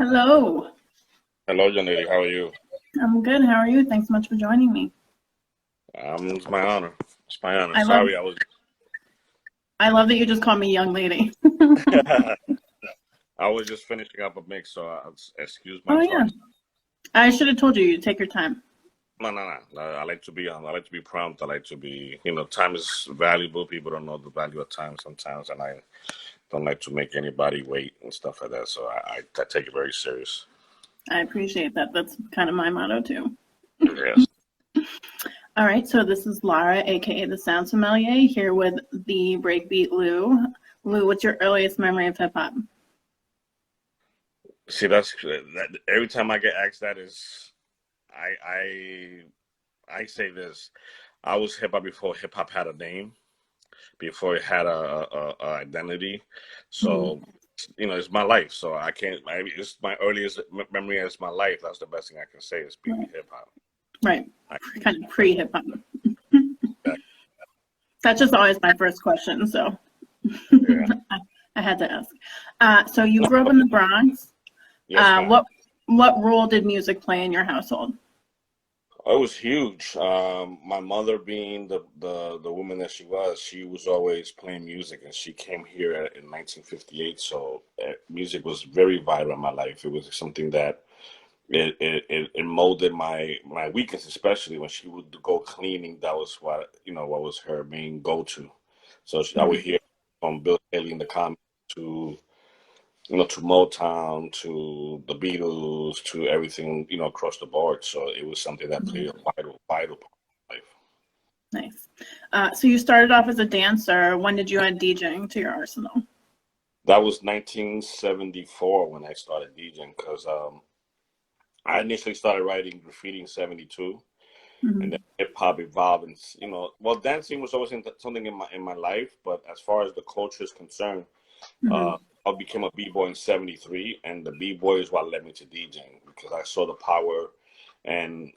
Hello. Hello, Janelle. How are you? I'm good. How are you? Thanks so much for joining me. It's my honor. It's my honor. I love Sorry, I was. I love that you just call me young lady. I was just finishing up a mix, so excuse my Oh yeah. tardiness. I should have told you you take your time. No, no, no. I like to be on. I like to be prompt. I like to be. Time is valuable. People don't know the value of time sometimes, and I don't like to make anybody wait and stuff like that. So I take it very serious. I appreciate that. That's kind of my motto too. Yes. All right, so this is Lara, aka the Sound Sommelier, here with the Breakbeat Lou. Lou, what's your earliest memory of hip hop? See, that. Every time I get asked that is, I I say this. I was hip hop before hip hop had a name, before it had a identity. Mhm. So, it's my life. So I can't. It's my earliest memory as my life. That's the best thing I can say is being Right, hip hop. right. I, Kind of pre hip hop. that, That's just always my first question, so yeah. I had to ask. So you grew up in the Bronx. Yes, Uh, ma'am. what what role did music play in your household? It was huge. My mother, being the woman that she was always playing music, and she came here in 1958. So music was very vital in my life. It was something that it molded my weekends, especially when she would go cleaning. That was what was her main go-to. So I would Mhm. hear from Bill Haley in the comments to to Motown, to the Beatles, to everything, across the board. So it was something that played a vital part of life. Nice. So you started off as a dancer. When did you add DJing to your arsenal? That was 1974 when I started DJing, because I initially started writing graffiti in 72, and then Hmm. hip hop evolved, and well, dancing was always something in my life, but as far as the culture is concerned, Hmm. uh, I became a b-boy in 73, and the b-boy is what led me to DJing, because I saw the power and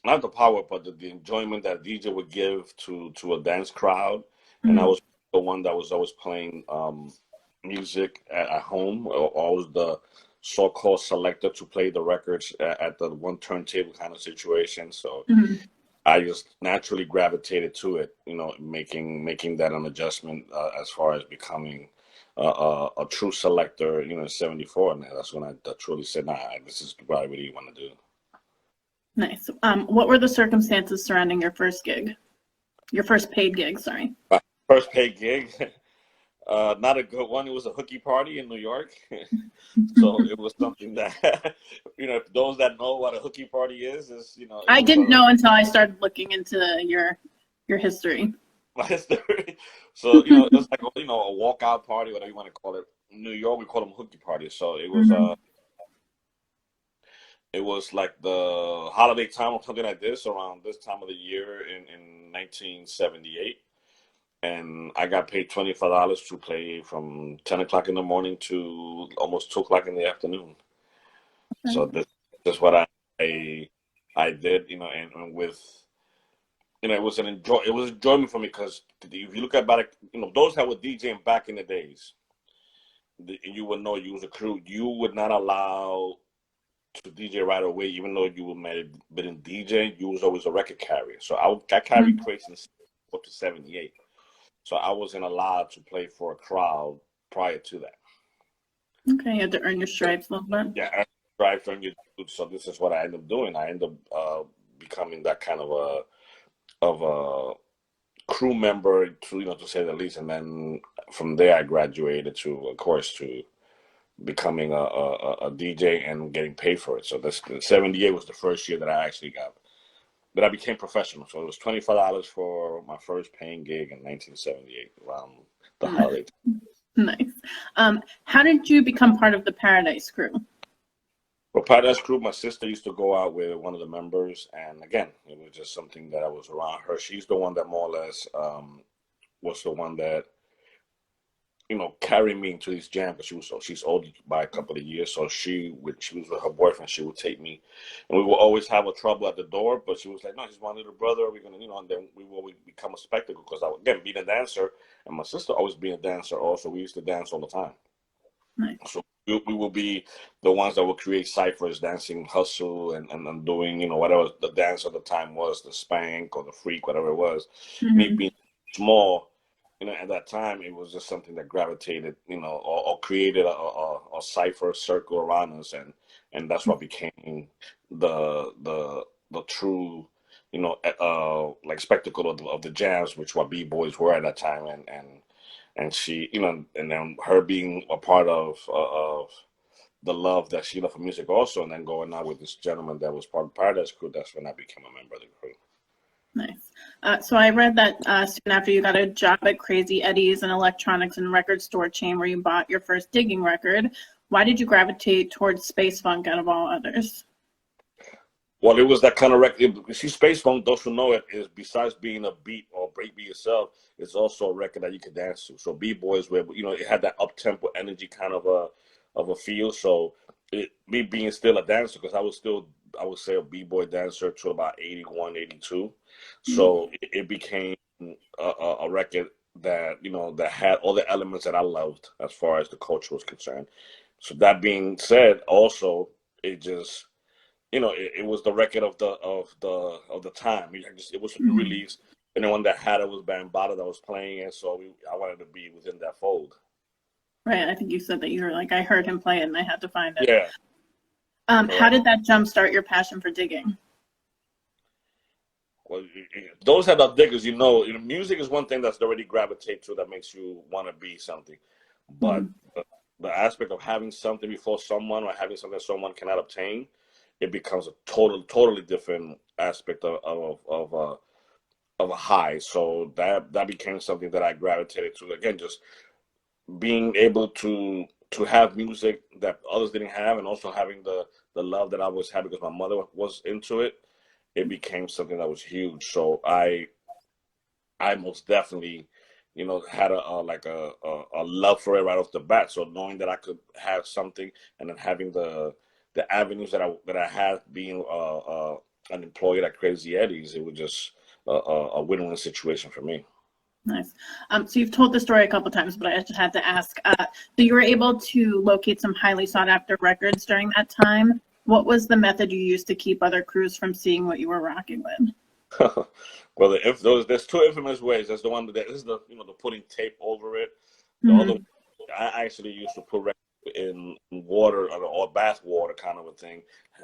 not the power, but the enjoyment that DJ would give to a dance crowd. And I Hmm. was the one that was always playing music at home, or always the so-called selector to play the records at the one turntable kind of situation. So Hmm. I just naturally gravitated to it, making that an adjustment, as far as becoming a true selector, in 74. And that's when I truly said, nah, this is what I really want to do. Nice. What were the circumstances surrounding your first gig? Your first paid gig, sorry. My first paid gig, not a good one. It was a hooky party in New York. So it was something that, those that know what a hooky party is, it I was didn't know until I started looking into your history. my history. So, it was like, a walkout party, whatever you want to call it. In New York, we call them hooky parties. So Hmm. it was like the holiday time or something like this, around this time of the year in 1978. And I got paid $25 to play from 10 o'clock in the morning to almost 2 o'clock in the afternoon. So this is what I, I did, and with, it was enjoyment for me, because if you look about it, those that were DJing back in the days, you would know you was a crew. You would not allow to DJ right away, even though you were been in DJ, you was always a record carrier. So I carried Hmm. crates in up to 78. So I wasn't allowed to play for a crowd prior to that. Okay, you had to earn your stripes a little bit. Yeah, I drive from you. So this is what I ended up doing. I ended up becoming that kind of a crew member, to say the least. And then from there, I graduated to, of course, to becoming a DJ and getting paid for it. So this 78 was the first year that I became professional. So it was $25 for my first paying gig in 1978, around the holiday. Nice. How did you become part of the Paradise Crew? For Paradise Group, my sister used to go out with one of the members, and again, it was just something that I was around her. She's the one that more or less was the one that carried me into this jam, because she's older by a couple of years, so she was with her boyfriend. She would take me, and we would always have a trouble at the door, but she was like, "No, he's my little brother. We're gonna, and then we will become a spectacle." Because I would, again, being a dancer, and my sister always being a dancer also. We used to dance all the time. Nice. So we will be the ones that will create ciphers, dancing hustle and doing, you know, whatever the dance of the time was, the spank or the freak, whatever it was. Me Hmm. being small, you know, at that time, it was just something that gravitated, you know, or created a cipher circle around us, and that's what became the true, you know, like spectacle of the jams, which what b-boys were at that time, and she, you know, and then her being a part of the love that she loved for music also, and then going out with this gentleman that was part of Paradise Crew. That's when I became a member of the crew. Nice. So I read that soon after you got a job at Crazy Eddie's, an electronics and record store chain where you bought your first digging record. Why did you gravitate towards space funk out of all others? Well, it was that kind of record. See, Space Funk, those who know it, is besides being a beat or breakbeat itself, it's also a record that you could dance to. So B-boys, where, you know, it had that up tempo energy kind of a feel. So me being still a dancer, because I was still, I would say, a B-boy dancer to about 81, 82. So it became a record that, you know, that had all the elements that I loved as far as the culture was concerned. So that being said, also it just, you know, it was the record of the time. It was Mhm. released. Anyone that had it was Bambaataa that was playing it, so I wanted to be within that fold. Right. I think you said that you were like, I heard him play it and I had to find it. Yeah, How correct. did that jumpstart your passion for digging? Well, those are the diggers, you know, music is one thing that's already gravitate to that makes you want to be something, but Mhm. the aspect of having something before someone or having something someone cannot obtain, it becomes a totally different aspect of a high. So that became something that I gravitated to. Again, just being able to have music that others didn't have, and also having the love that I was having because my mother was into it. It became something that was huge. So I most definitely, you know, had like a love for it right off the bat. So knowing that I could have something, and then having the avenues that I had being an employee at Crazy Eddie's, it was just a win-win situation for me. Nice. So you've told the story a couple times, but I just had to ask. So you were able to locate some highly sought after records during that time. What was the method you used to keep other crews from seeing what you were rocking with? Well, if there's two infamous ways. That's the one that this is the, you know, the putting tape over it. The other, Hmm. I actually used to put records in water or bath water kind of a thing,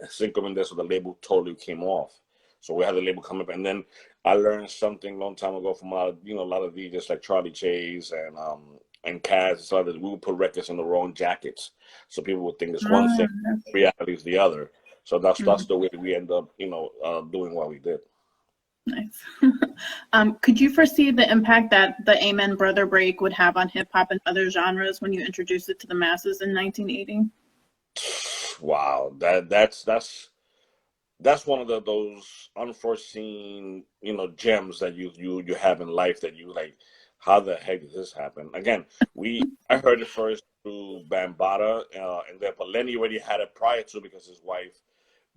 sink them in there so the label totally came off. So we had the label come up, and then I learned something a long time ago from you know, a lot of DJs like Charlie Chase and Kaz and stuff, that we would put records in the wrong jackets, so people would think it's one thing, reality is the other. So that's Mhm. the way we end up, you know, doing what we did. Nice. Could you foresee the impact that the Amen Brother break would have on hip hop and other genres when you introduced it to the masses in 1980? Wow, that's one of those unforeseen, you know, gems that you have in life that you like. How the heck did this happen? Again, I heard it first through Bambaataa, and then but Lenny already had it prior to, because his wife,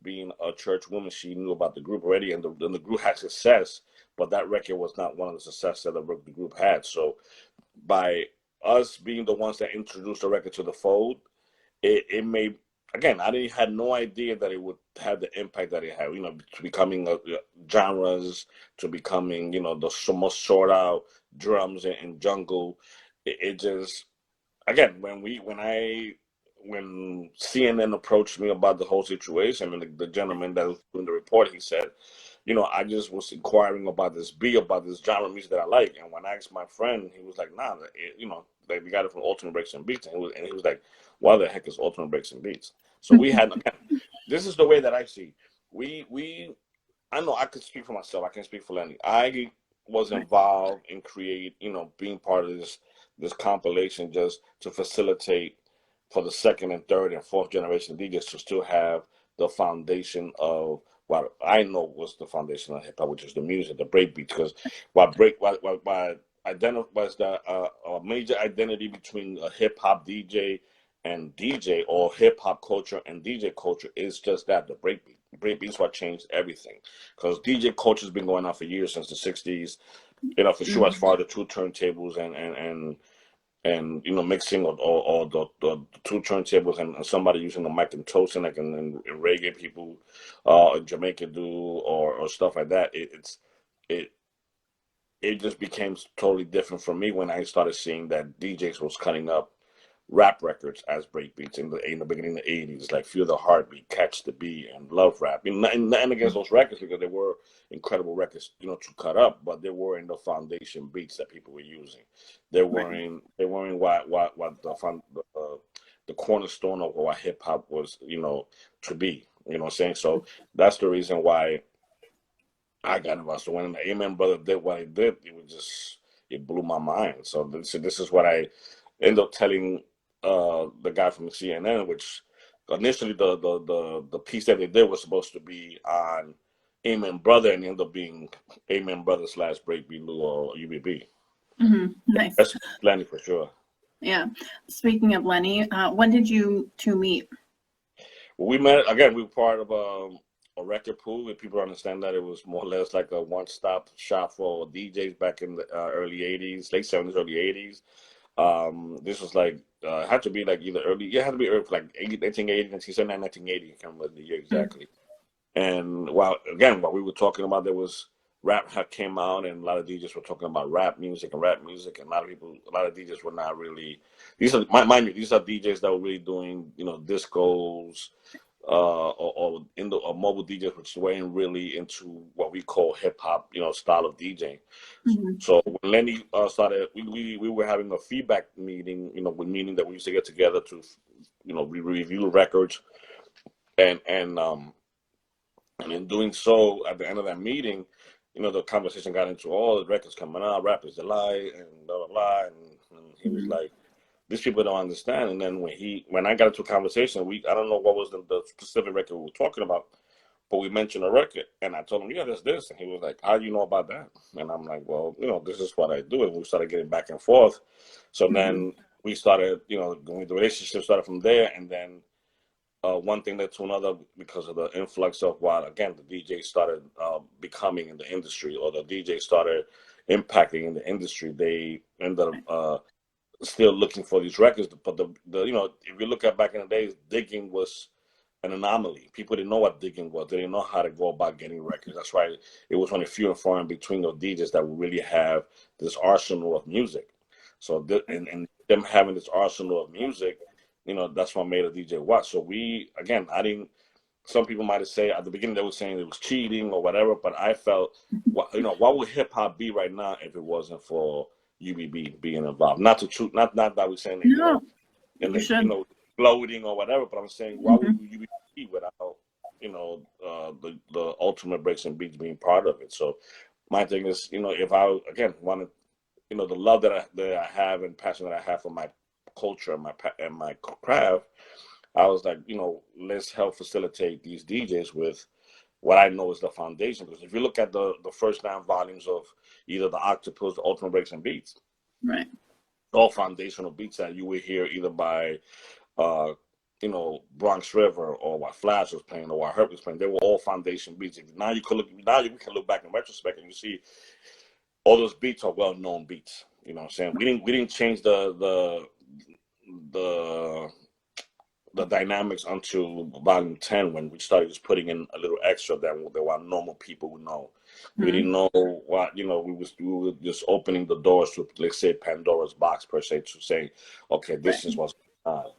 being a church woman, she knew about the group already, and the group had success. But that record was not one of the success that the group had. So by us being the ones that introduced the record to the fold, it may, again, I didn't had no idea that it would have the impact that it had, you know, to becoming genres, to becoming, you know, the most sought out drums and jungle. It just, again, when CNN approached me about the whole situation, and the gentleman that was doing the report, he said, you know, I just was inquiring about about this genre of music that I like. And when I asked my friend, he was like, nah, you know, like we got it from Ultimate Breaks and Beats. And he was like, why the heck is Ultimate Breaks and Beats? So we had, again, this is the way that I see. We I know I could speak for myself. I can't speak for Lenny. I was Right. involved in create, you know, being part of this compilation just to facilitate for the second and third and fourth generation DJs to still have the foundation of what I know was the foundation of hip hop, which is the music, the breakbeats. Because what identifies the a major identity between a hip hop DJ and DJ, or hip hop culture and DJ culture, is just that, the breakbeat. Breakbeats what changed everything, because DJ culture has been going on for years, since the '60s. You know, for sure, as Mhm. far as the two turntables and and mixing or the two turntables and somebody using the mic and toasting like in reggae people in Jamaica do or stuff like that. It it just became totally different for me when I started seeing that DJs was cutting up rap records as breakbeats in the beginning of the 80s, like Feel the Heartbeat, Catch the Beat, and Love Rap. Nothing against those records because they were incredible records, to cut up, but they were in the foundation beats that people were using. They weren't what the cornerstone of what hip hop was, to be. You know what I'm saying? So that's the reason why I got involved. So when the Amen Brother did what he did, it blew my mind. So this is what I ended up telling the guy from CNN, which initially the piece that they did was supposed to be on Amen Brother, and it ended up being Amen Brother slash Breakbeat Lou or UBB. Nice. That's Lenny for sure. Yeah. Speaking of Lenny, when did you two meet? Well, we met again. We were part of a record pool. If people understand that, it was more or less like a one-stop shop for DJs back in the early '80s, late '70s, early '80s. This was like had to be like either early. Yeah, it had to be early, like 1980, 1979, 1980. I can't remember the year exactly. And while we were talking about, there was rap had came out, and a lot of DJs were talking about rap music, and a lot of DJs were not really. These are mind you, these are DJs that were really doing discos, or mobile DJs, which weren't really into what we call hip hop, style of DJing. So when Lenny started, we were having a feedback meeting, meaning that we used to get together to, we review records, and in doing so, at the end of that meeting, the conversation got into all the records coming out, Rap is a Lie, and blah blah blah, and he was like, these people don't understand. And then when I got into a conversation, I don't know what was the specific record we were talking about, but we mentioned a record, and I told him, yeah, there's this, and he was like, how do you know about that? And I'm like, well, this is what I do, and we started getting back and forth. So then we started, the relationship started from there, and then one thing led to another because of the influx of what, again, the DJ started becoming in the industry, or the DJ started impacting in the industry. They ended up still looking for these records, but the if you look at back in the days, digging was an anomaly. People didn't know what digging was. They didn't know how to go about getting records. That's why it was only few and far in between those DJs that would really have this arsenal of music. So and them having this arsenal of music, that's what made a DJ watch. So I didn't. Some people might have said at the beginning they were saying it was cheating or whatever, but I felt, what would hip hop be right now if it wasn't for UBB being involved? Not that we're saying that, floating or whatever, but I'm saying, why would UBB be without the ultimate breaks and beats being part of it? So my thing is, if I again wanted, the love that I have and passion that I have for my culture and my craft, I was like, let's help facilitate these DJs with what I know is the foundation. Because if you look at the first 9 volumes of either the Octopus, the Ultimate Breaks and Beats, right, all foundational beats that you would hear either by Bronx River, or what Flash was playing, or what Herb was playing, they were all foundation beats. Now you can look back in retrospect and you see all those beats are well known beats. You know what I'm saying? We didn't change the dynamics until volume 10, when we started just putting in a little extra that what normal people would know. We didn't know what, we were just opening the doors to, let's say, Pandora's box per se, to say, okay, this is what's going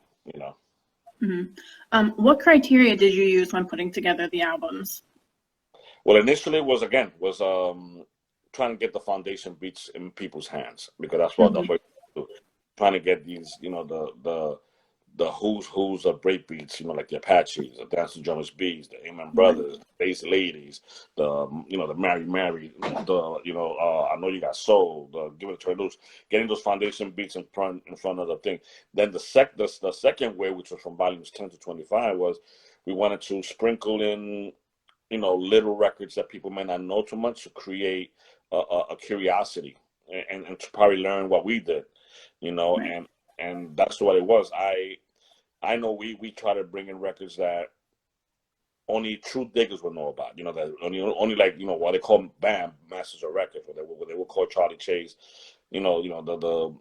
on. What criteria did you use when putting together the albums? Well, initially it was trying to get the foundation beats in people's hands, because that's what trying to get these, the who's of breakbeats, like the Apaches, the Dancing Drummers Bees, the Amen Brothers, the Bass Ladies, the the Mary, I Know You Got Soul, the Give It to Her Loose, getting those foundation beats in front of the thing. Then the second way, which was from volumes 10 to 25, was we wanted to sprinkle in little records that people may not know too much, to create a curiosity and to probably learn what we did, and that's what it was. I know we try to bring in records that only true diggers will know about, that only like, what they call masters of records, what they will call Charlie Chase, the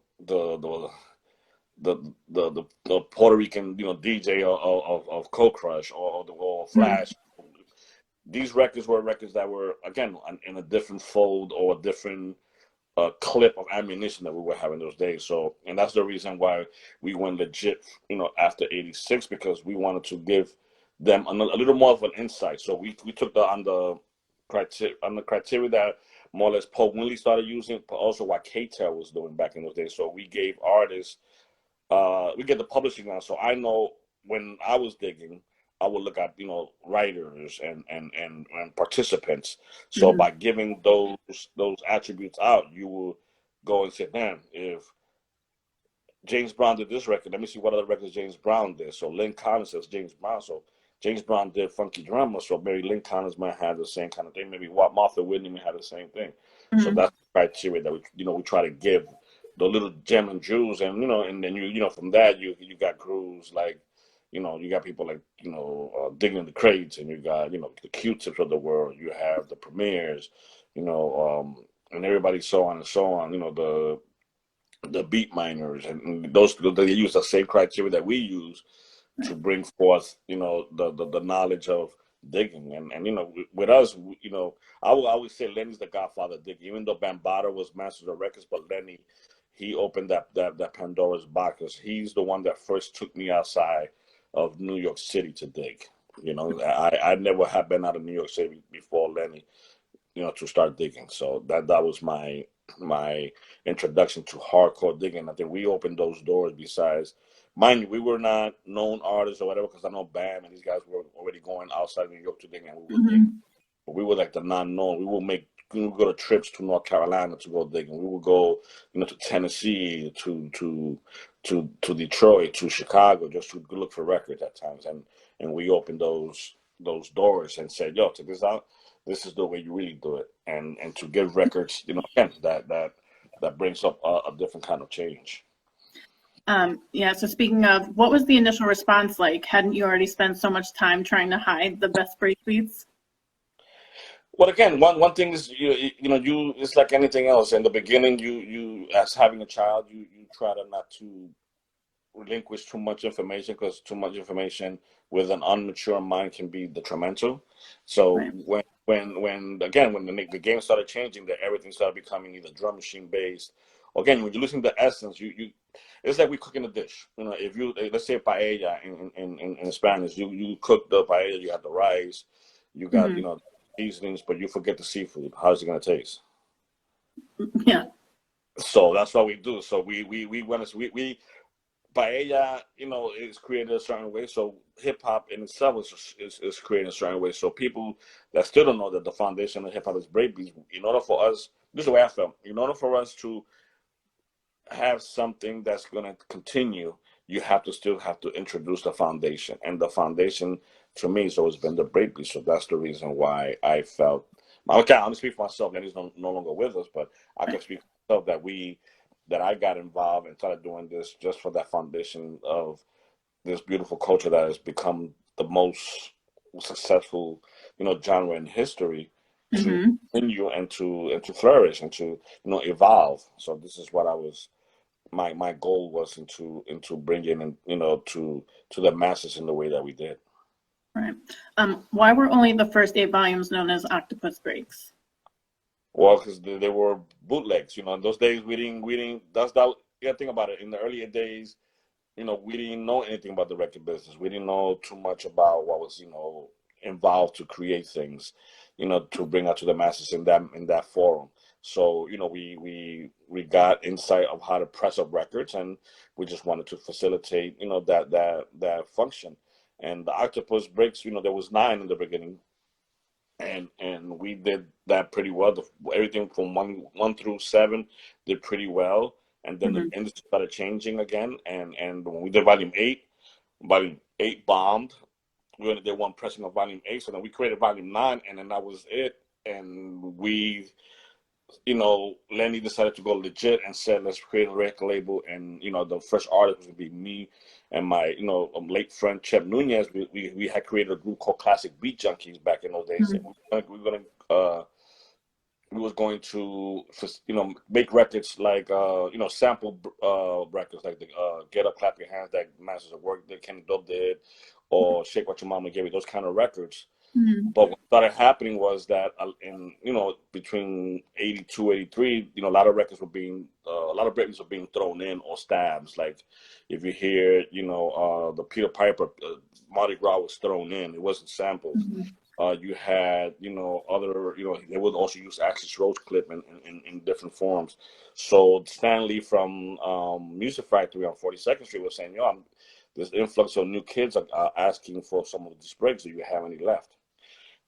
the Puerto Rican, DJ of Cold Crush or Mhm. Flash. These records were records that were, again, in a different fold or a different clip of ammunition that we were having those days. So, and that's the reason why we went legit, after '86, because we wanted to give them a little more of an insight. So we took on the criteria that more or less Paul Winley started using, but also what K-Tel was doing back in those days. So we gave artists, we get the publishing now. So I know when I was digging, I would look at, writers and participants. So Mhm. by giving those attributes out, you will go and say, man, if James Brown did this record, let me see what other records James Brown did. So Lynn Collins says James Brown. So James Brown did Funky Drummer. So maybe Lynn Collins might have the same kind of thing. Maybe Martha Whitney might have the same thing. So Mhm. that's the criteria that we try to give the little gem and jewels, and and then from that you got grooves like, you got people like digging the crates, and you got the Q-tips of the world. You have the premieres, and everybody so on and so on. The beat miners, and those they use the same criteria that we use to Right. bring forth the knowledge of digging. And with us, I will always say Lenny's the godfather of digging. Even though Bambaataa was Masters of Records, but Lenny, he opened that Pandora's box, because he's the one that first took me outside of New York City to dig. I never had been out of New York City before Lenny, to start digging. So that was my introduction to hardcore digging. I think we opened those doors. Besides, mind you, we were not known artists or whatever, because I know Bam and these guys were already going outside New York to dig, and we would dig. Mhm. But we were like the non-known. We would go to trips to North Carolina to go digging. We would go, to Tennessee, to Detroit, to Chicago, just to look for records at times. And we opened those doors and said, "Yo, check this out. This is the way you really do it." And to give records, again, that brings up a different kind of change. Yeah, so speaking of, what was the initial response like? Hadn't you already spent so much time trying to hide the best breakbeats? Well, again, one thing is, it's like anything else. In the beginning, you as having a child, you try to not to relinquish too much information, because too much information with an unmature mind can be detrimental. So Right. when again, when the game started changing, that everything started becoming either drum machine based. Again, when you're losing the essence, you it's like we cooking a dish. If you, let's say paella in Spanish, you cook the paella, you have the rice, you got Mhm. seasonings, but you forget the seafood. How's it gonna taste? Yeah. So that's what we do. So we want to we paella, is created a certain way. So hip hop in itself is created a certain way. So people that still don't know that the foundation of hip hop is breakbeats. In order for us, this is the way I felt. In order for us to have something that's going to continue, you still have to introduce the foundation, and the foundation to me has always been the breakbeat. So that's the reason why I felt. Okay, I'm speak for myself. And he's no longer with us, but I can Right. speak for myself that I got involved and started doing this just for that foundation of this beautiful culture that has become the most successful, genre in history, to Mhm. continue and to flourish and to evolve. So this is what I was. My goal was into bringing in, to the masses in the way that we did. Right. Why were only the first 8 volumes known as Octopus Breaks? Well, because they were bootlegs. In those days we didn't. That's that. You gotta think about it. In the earlier days, we didn't know anything about the record business. We didn't know too much about what was, involved to create things, to bring out to the masses in that forum. So, we got insight of how to press up records, and we just wanted to facilitate, that function. And the Octopus Breaks, there was 9 in the beginning, and we did that pretty well. Everything from one through 7 did pretty well, and then the Mhm. industry started changing again. And when we did volume 8 bombed. We only did one pressing of volume 8, so then we created volume 9, and then that was it. And Lenny decided to go legit and said, let's create a record label. And the first artist was gonna be me and my late friend Chep Nunez. We had created a group called Classic Beat Junkies back in those days. And Mhm. we're gonna we was going to, make records like, sample records like the Get Up, Clap Your Hands, that Masters of Work that Kenny Dope did, or Shake What Your Mama Gave You, those kind of records. Mm-hmm. But what started happening was that between 82, 83, a lot of records were being, a lot of Britneys were being thrown in, or stabs. Like if you hear, the Peter Piper, Mardi Gras was thrown in. It wasn't sampled. Mm-hmm. You had, other, they would also use Axis Rose clip in different forms. So Stanley from Music Factory on 42nd Street was saying, this influx of new kids are asking for some of these breaks. Do you have any left?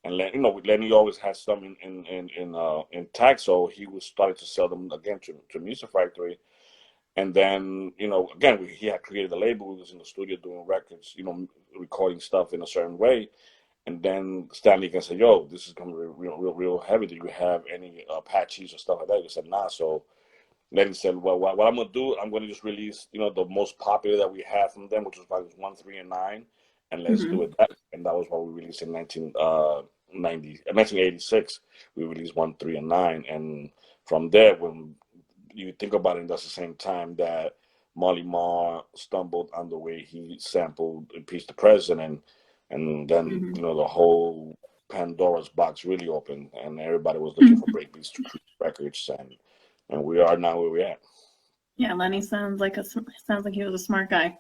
And Lenny always had some in tag, so he was starting to sell them again to Music Factory. And then, again, he had created the label. We was in the studio doing records, recording stuff in a certain way. And then Stanley can say, "Yo, this is coming real heavy. Do you have any patches or stuff like that?" He said, "Nah." So then he said, "Well, what I'm gonna do, I'm gonna just release, the most popular that we had from them, which was probably 1, 3, and 9, and let's Mm-hmm. do it that." And that was what we released in 1986. We released 1, 3, and 9, and from there, when you think about it, that's the same time that Marley Marl stumbled on the way he sampled "Impeach the President," and then Mm-hmm. the whole Pandora's box really opened, and everybody was looking for breakbeats to create records, and we are now where we're at. Yeah, Lenny sounds like he was a smart guy.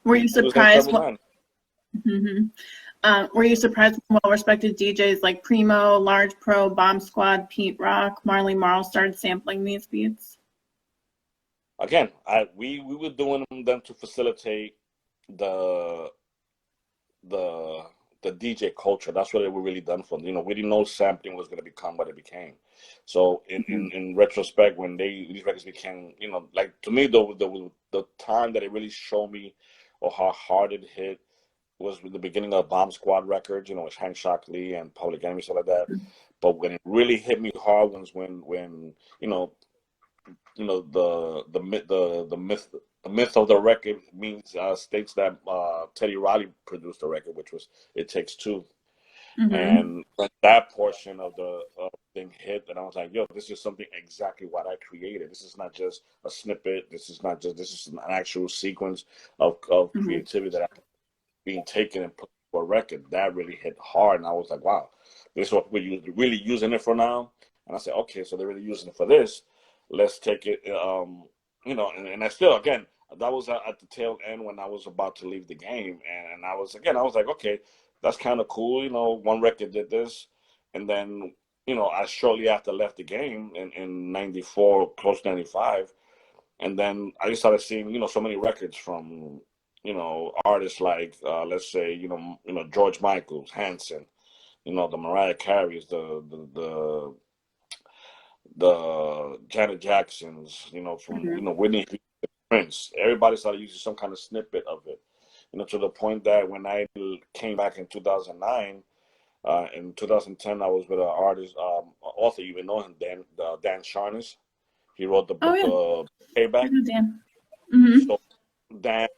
Were you surprised? Mm-hmm. Were you surprised when well-respected DJs like Primo, Large Pro, Bomb Squad, Pete Rock, Marley Marl started sampling these beats? Again, we were doing them to facilitate the the the DJ culture. That's what they were really done for. We didn't know sampling was going to become what it became. So in retrospect, when these records became, like, to me, the time that it really showed me or how hard it hit was the beginning of Bomb Squad records, with Hank Shockley and Public Enemy, stuff like that. But when it really hit me hard was when the myth of the record states that Teddy Riley produced the record, which was "It Takes Two." Mm-hmm. And when that portion of the thing hit, and I was like, "Yo, this is something exactly what I created. This is not just a snippet. This is an actual sequence of creativity that I'm being taken and put for a record." That really hit hard, and I was like, "Wow, this is what we're really using it for now." And I said, "Okay, so they're really using it for this. Let's take it." And I still, again, that was at the tail end when I was about to leave the game, and I was like, "Okay, that's kind of cool." One record did this, and then I shortly after left the game in '94, close to '95, and then I just started seeing so many records from artists like let's say George Michael's, Hanson, the Mariah Careys, the Janet Jacksons, from Whitney Houston, Prince. Everybody started using some kind of snippet of it, to the point that when I came back in 2009, in 2010, I was with an artist, author, you even know him, Dan Charnas. He wrote the book, Oh, yeah. Payback. Dan. Mm-hmm. So Dan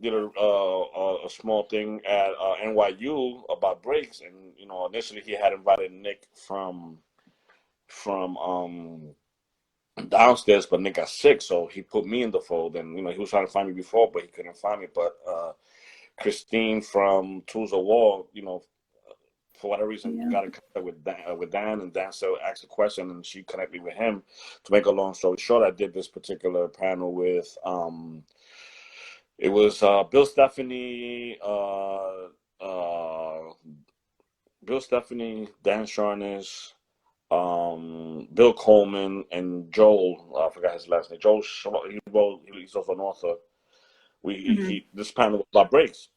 did a small thing at NYU about breaks, and initially he had invited Nick from downstairs, but Nick got sick, so he put me in the fold. And he was trying to find me before, but he couldn't find me. But Christine from Tools of War, for whatever reason, got in contact with Dan, and Dan still asked a question, and she connected me with him. To make a long story short, I did this particular panel with it was Bill Stephanie, Dan Charnas, Bill Coleman, and Joel. I forgot his last name. Joel. He's also an author. This panel was about breaks.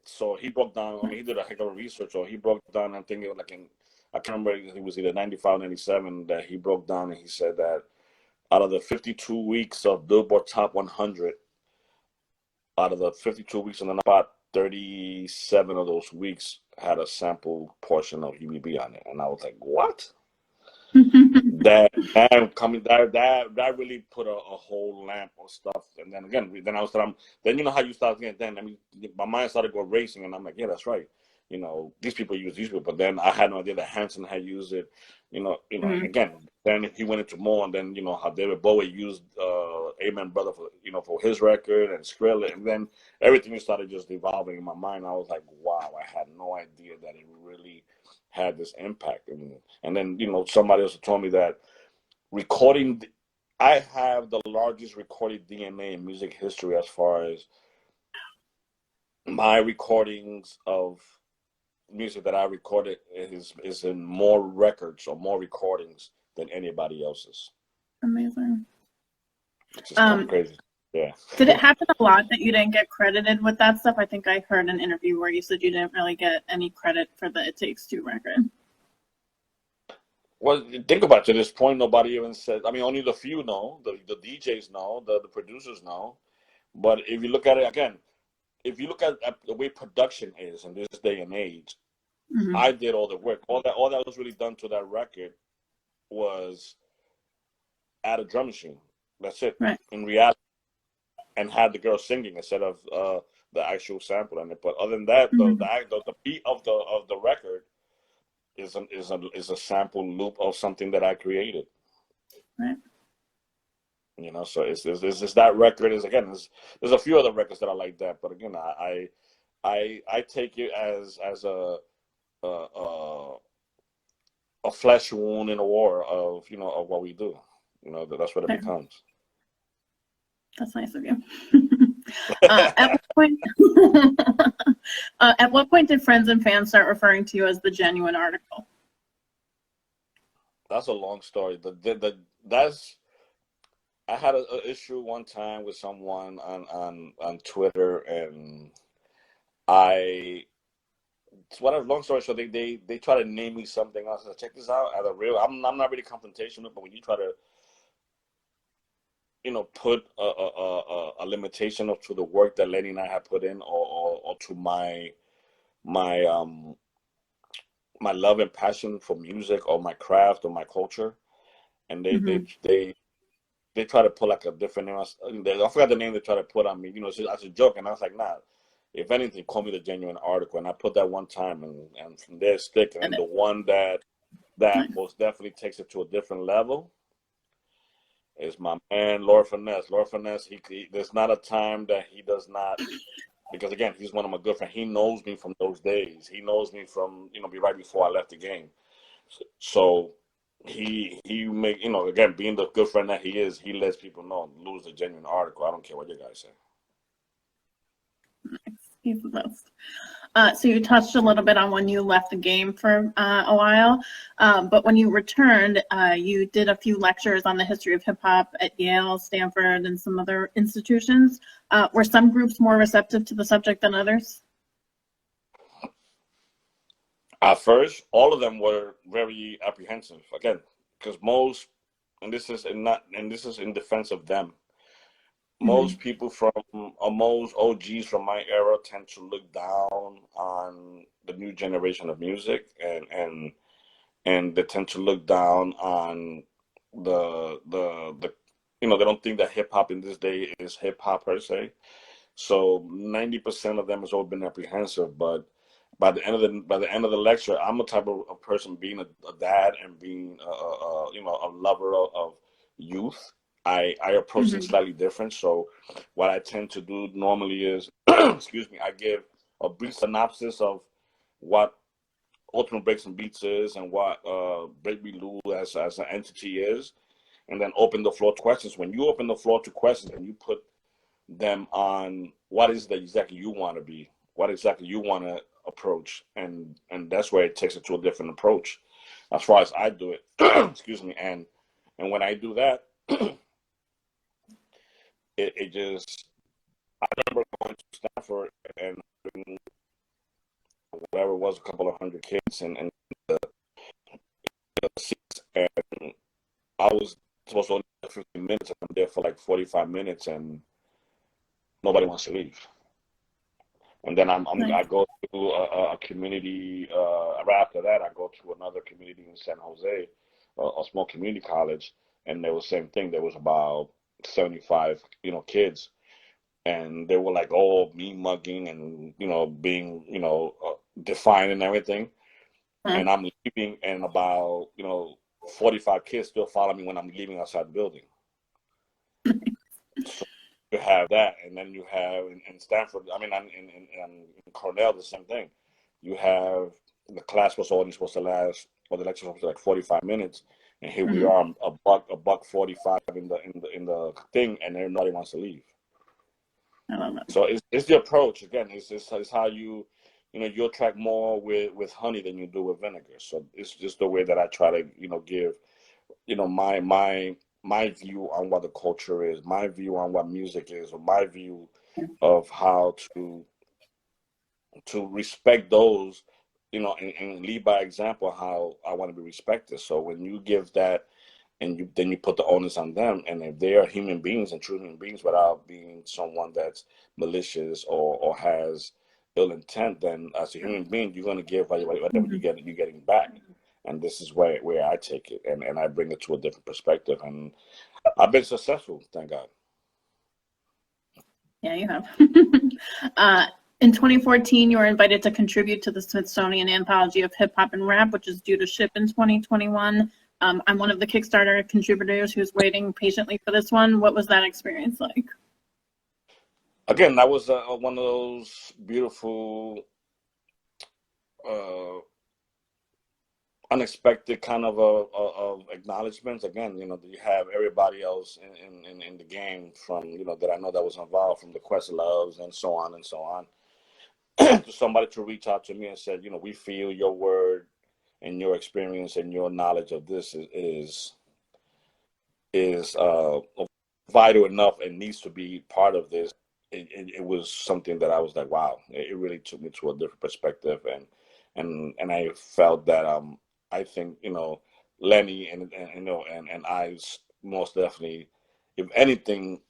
So he broke down. I mean, he did a heck of a research. So he broke down. I'm thinking I can't remember. It was either 95, 97 that he broke down, and he said that out of the 52 weeks of Billboard Top 100, out of the 52 weeks, and then about 37 of those weeks had a sample portion of UBB on it, and I was like, "What?" that really put a whole lamp of stuff. And then I was then how you start again. Then my mind started going racing, and I'm like, "Yeah, that's right." these people use these people. But then I had no idea that Hanson had used it. Mhm. Again, then he went into more, and then how David Bowie used Amen Brother for his record and Skrilla, and then everything started just evolving in my mind. I was like, wow, I had no idea that it really had this impact. And then somebody else told me that recording. I have the largest recorded DNA in music history as far as my recordings of music that I recorded is in more records or more recordings than anybody else's. Amazing. Which is kind of crazy. Yeah. Did it happen a lot that you didn't get credited with that stuff? I think I heard an interview where you said you didn't really get any credit for the It Takes Two record. Well, think about it. To this point, nobody even said. I mean, only the few know. The DJs know. The producers know. But if you look at it again, if you look at the way production is in this day and age, Mm-hmm. I did all the work. All that was really done to that record was add a drum machine. That's it. Right. In reality, and had the girl singing instead of the actual sample on it. But other than that, Mm-hmm. the beat of the record is a sample loop of something that I created. Right. So it's that record is again. There's a few other records that are like that, but again, I take it as a a flesh wound in a war of of what we do. That's what it becomes. That's nice of you. At what point did friends and fans start referring to you as the genuine article? That's a long story. That's I had an issue one time with someone on Twitter, and whatever. Long story short, they try to name me something else. I said, check this out. As a real, I'm not really confrontational, but when you try to put a limitation to the work that Lenny and I have put in, or to my my love and passion for music or my craft or my culture, and they try to put like a different name. I forgot the name they try to put on me. As a joke, and I was like, nah. If anything, call me the genuine article. And I put that one time, and from there stick. And the one that most definitely takes it to a different level is my man, Lord Finesse. Lord Finesse, there's not a time that he does not, because again, he's one of my good friends. He knows me from those days. He knows me from, right before I left the game. So he make, again, being the good friend that he is, he lets people know, lose the genuine article. I don't care what you guys say. He's the best. So you touched a little bit on when you left the game for a while, but when you returned, you did a few lectures on the history of hip hop at Yale, Stanford, and some other institutions. Were some groups more receptive to the subject than others? At first, all of them were very apprehensive. Again, because most, and this is in defense of them. Most people most OGs from my era tend to look down on the new generation of music, and they tend to look down on the they don't think that hip hop in this day is hip hop per se. So 90% of them has all been apprehensive, but by the end of the lecture, I'm a type of person, being a dad and being a lover of youth. I approach it slightly different. So what I tend to do normally is, excuse me, I give a brief synopsis of what Ultimate Breaks and Beats is and what BreakBeat Lou as an entity is, and then open the floor to questions. When you open the floor to questions and you put them on what is that exactly you want to be, what exactly you want to approach, and that's where it takes it to a different approach as far as I do it. Excuse me. And when I do that, it just, I remember going to Stanford and whatever it was, a couple of hundred kids and the seats, and I was supposed to only have 15 minutes, and I'm there for like 45 minutes, and nobody wants to leave. And then I go to a community. Right after that, I go to another community in San Jose, a small community college, and there was the same thing. There was about 75, kids, and they were like all me mugging and being defined and everything. Huh. And I'm leaving, and about 45 kids still follow me when I'm leaving outside the building. So you have that, and then you have in Stanford. I mean, in Cornell, the same thing. You have the class was only supposed to last, or the lecture was supposed to like 45 minutes, and here we Mhm. are, a buck 45 in the thing, and nobody wants to leave. I love it. So it's the approach again. It's how you attract more with honey than you do with vinegar. So it's just the way that I try to give my view on what the culture is, my view on what music is, or my view of how to respect those, and lead by example how I want to be respected. So when you give that, and you put the onus on them, and if they are human beings and true human beings without being someone that's malicious or has ill intent, then as a human being you're going to give whatever Mhm. you're getting back. And this is where I take it, and I bring it to a different perspective, and I've been successful, thank God. Yeah, you have. uh, in 2014, you were invited to contribute to the Smithsonian Anthology of Hip Hop and Rap, which is due to ship in 2021. I'm one of the Kickstarter contributors who's waiting patiently for this one. What was that experience like? Again, that was one of those beautiful uh, unexpected kind of acknowledgments. Again, you have everybody else in the game, from that I know that was involved, from the Questloves and so on and so on, to somebody to reach out to me and said, we feel your word and your experience and your knowledge of this is vital enough and needs to be part of this. It was something that I was like, wow, it really took me to a different perspective, and I felt that I think Lenny and I most definitely, if anything,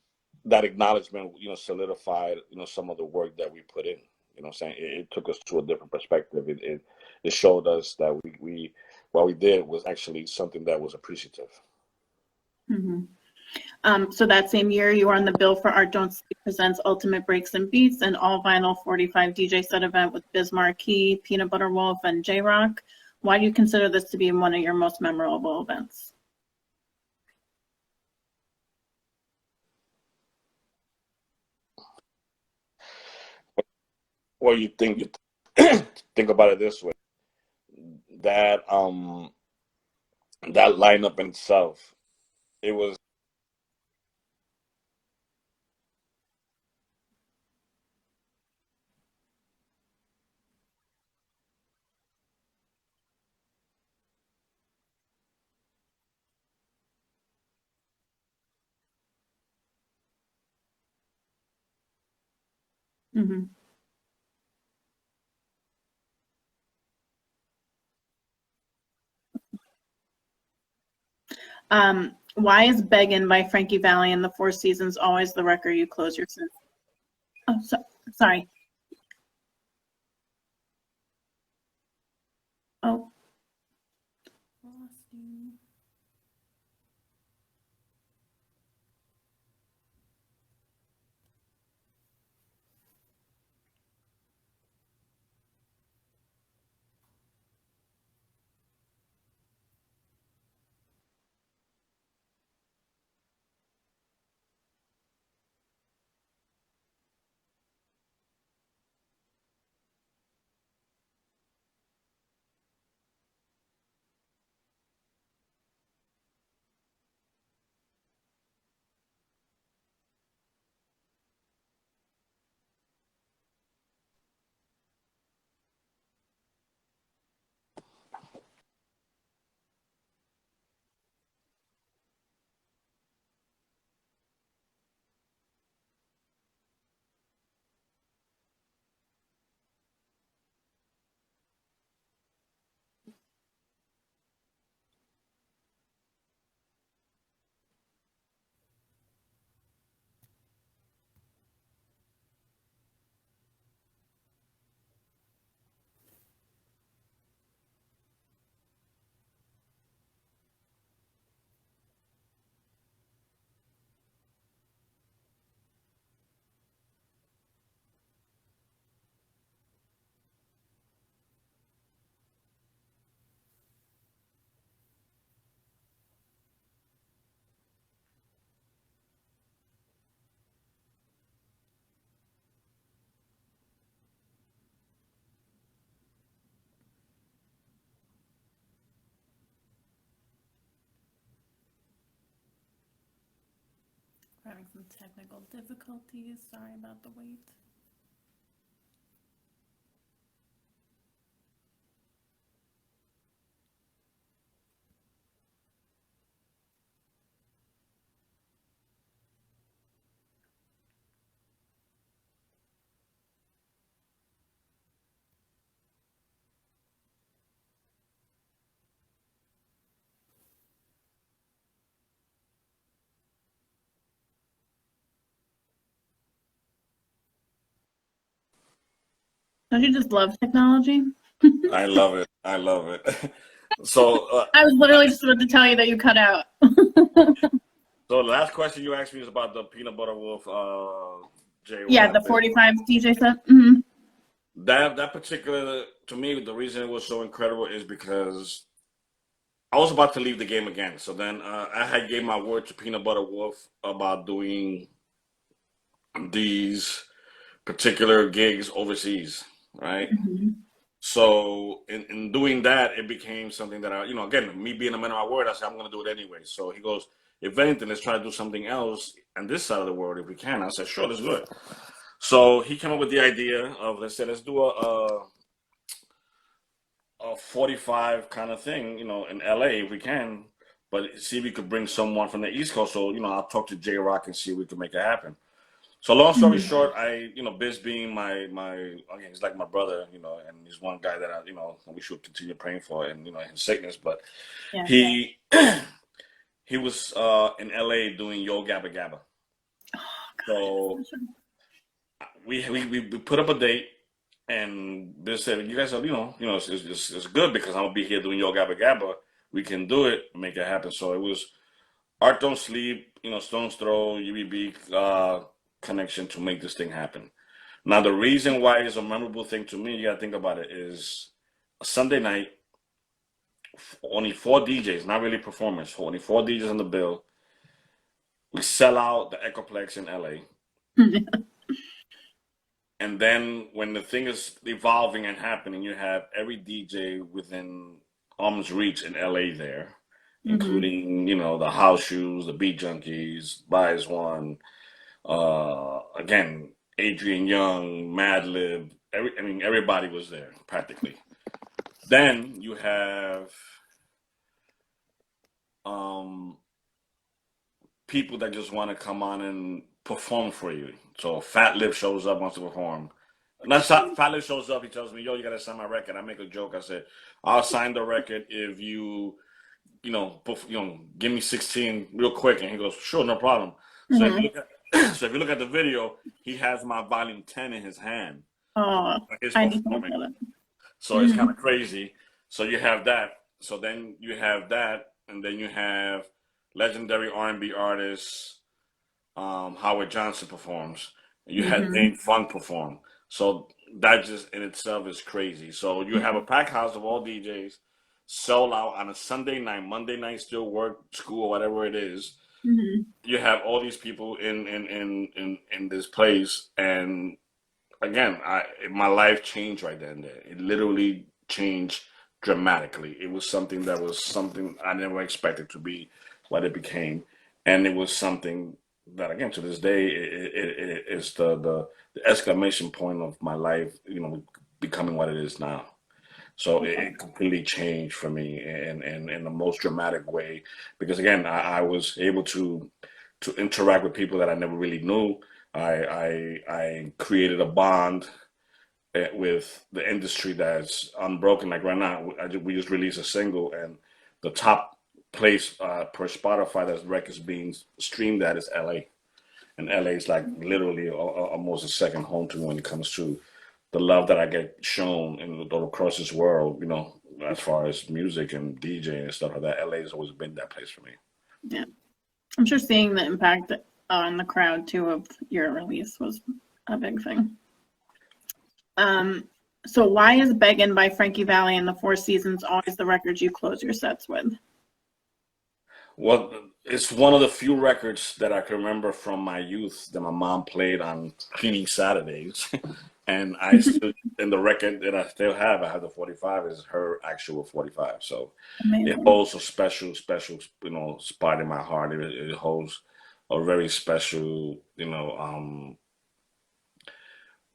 that acknowledgement solidified some of the work that we put in. You know what I'm saying? It took us to a different perspective. It showed us that we what we did was actually something that was appreciative. Mhm. So that same year, you were on the bill for Art Don't Sleep Presents Ultimate Breaks and Beats, an all vinyl 45 DJ set event with Biz Markie, Peanut Butter Wolf, and J Rock. Why do you consider this to be one of your most memorable events? Well, you think about it this way, that that lineup in itself, it was. Mm-hmm. Why is Beggin' by Frankie Valli and the Four Seasons always the record you close your sentence? Oh, sorry. Oh. having some technical difficulties. Sorry about the wait. Don't you just love technology? I love it. I love it. So, I was literally just about to tell you that you cut out. so the last question you asked me is about the Peanut Butter Wolf J Yeah, Rap. the 45 DJ set. Mm-hmm. That particular, to me, the reason it was so incredible is because I was about to leave the game again. So then I had gave my word to Peanut Butter Wolf about doing these particular gigs overseas, right? Mm-hmm. So in doing that, it became something that again, me being a man of my word, I said I'm gonna do it anyway. So he goes, if anything, let's try to do something else on this side of the world if we can. I said, sure, let's do it. So he came up with the idea of let's do a 45 kind of thing, in LA if we can, but see if we could bring someone from the East Coast. So I'll talk to J Rock and see if we can make it happen. So long story Mm-hmm. short, Biz being my again, he's like my brother, and he's one guy that we should continue praying for, and his sickness. But Yeah. he he was in LA doing Yo Gabba Gabba. Oh, So we put up a date, and Biz said, "You guys are it's good because I'm gonna be here doing Yo Gabba Gabba. We can do it, make it happen." So it was Art Don't Sleep, Stone's Throw, UBB connection to make this thing happen. Now, the reason why it's a memorable thing to me, you gotta think about it, is a Sunday night, only four DJs, not really performers, only four DJs on the bill. We sell out the Echoplex in LA. And then when the thing is evolving and happening, you have every DJ within arm's reach in LA there, Mm-hmm. including, the House Shoes, the Beat Junkies, Buys One, again, Adrian Young, Madlib, everybody was there practically. Then you have people that just want to come on and perform for you. So Fat Lip shows up, wants to perform. Fat Lip shows up, he tells me, "Yo, you gotta sign my record." I make a joke. I said, "I'll sign the record if give me 16 real quick." And he goes, "Sure, no problem." So if Mm-hmm. you look at so if you look at the video, he has my volume 10 in his hand. Oh, His I need to look performing. at it. So it's kind of crazy. So you have that. So then you have that, and then you have legendary R&B artists. Howard Johnson performs. You had Mm-hmm. Dane Funk perform. So that just in itself is crazy. So you have a packed house of all DJs, sold out on a Sunday night, Monday night still work, school, whatever it is. Mm-hmm. You have all these people in this place, and again, my life changed right then and there. It literally changed dramatically. It was something I never expected to be what it became, and it was something that again to this day it is the exclamation point of my life. Becoming what it is now. So it completely changed for me in the most dramatic way because again I was able to interact with people that I never really knew. I created a bond with the industry that's unbroken. Like right now, we just released a single, and the top place per Spotify that records being streamed at is LA, and LA is like literally almost a second home to me when it comes to the love that I get shown all across this world. As far as music and DJ and stuff like that, LA has always been that place for me. Yeah. I'm sure seeing the impact on the crowd too of your release was a big thing. So why is Beggin' by Frankie Valli and the Four Seasons always the records you close your sets with? Well, it's one of the few records that I can remember from my youth that my mom played on cleaning Saturdays. And the record that I still have, I have the 45, is her actual 45. So it Amazing. holds a special, spot in my heart. It holds a very special,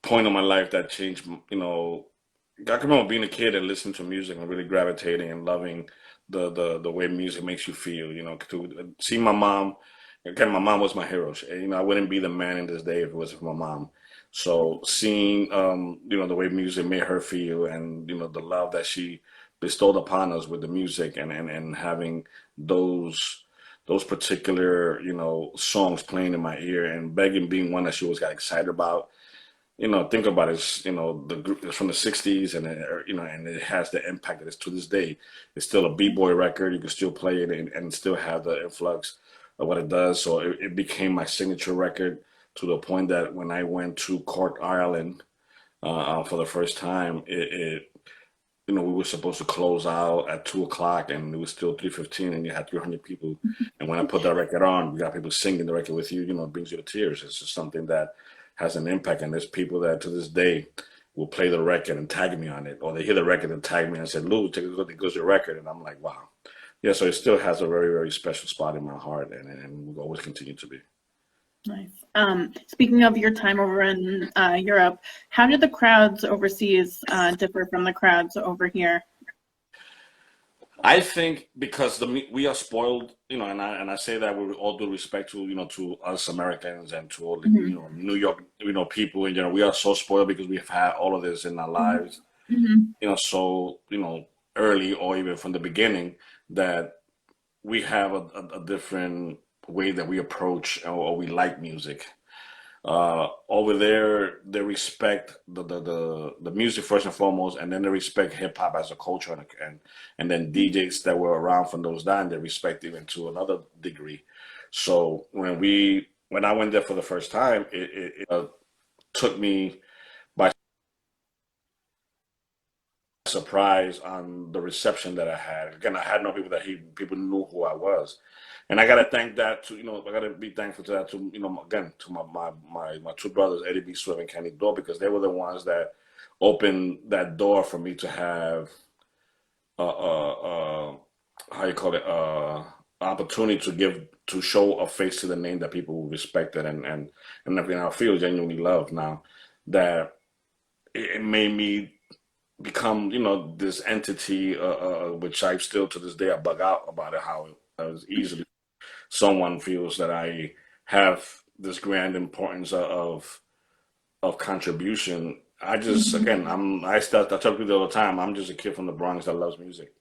point in my life that changed, I can remember being a kid and listening to music and really gravitating and loving the way music makes you feel. To see my mom, again, my mom was my hero. I wouldn't be the man in this day if it wasn't for my mom. So seeing, the way music made her feel, and the love that she bestowed upon us with the music, and having those particular songs playing in my ear, and begging being one that she always got excited about. Think about it. The group is from the '60s, and and it has the impact that it's to this day. It's still a b-boy record. You can still play it, and still have the influx of what it does. So it became my signature record, to the point that when I went to Cork, Ireland, for the first time, we were supposed to close out at 2 o'clock, and it was still 3:15, and you had 300 people. And when I put that record on, you got people singing the record with you. It brings you to tears. It's just something that has an impact, and there's people that to this day will play the record and tag me on it, or they hear the record and tag me and say, "Lou, take a look at your record," and I'm like, "Wow." Yeah, so it still has a very, very special spot in my heart, and will always continue to be. Nice. Speaking of your time over in Europe, how did the crowds overseas differ from the crowds over here? I think because we are spoiled, and I say that with all due respect to us Americans, and to all the Mm-hmm. New York people, and we are so spoiled because we've had all of this in our lives, Mm-hmm. so early, or even from the beginning, that we have a different way that we approach, or we like music. Over there, they respect the music first and foremost, and then they respect hip hop as a culture, and then DJs that were around from those days, they respect even to another degree. So when I went there for the first time, it took me by surprise on the reception that I had. Again, I had no people people knew who I was. And I gotta thank that to I gotta be thankful to that, to again, to my two brothers, Eddie B. Swift and Kenny Dorr, because they were the ones that opened that door for me to have how you call it, opportunity to show a face to the name that people respected, and I feel genuinely loved now, that it made me become this entity, which I still to this day I bug out about it, how as easily someone feels that I have this grand importance of contribution. I just, again, I tell people all the time, I'm just a kid from the Bronx that loves music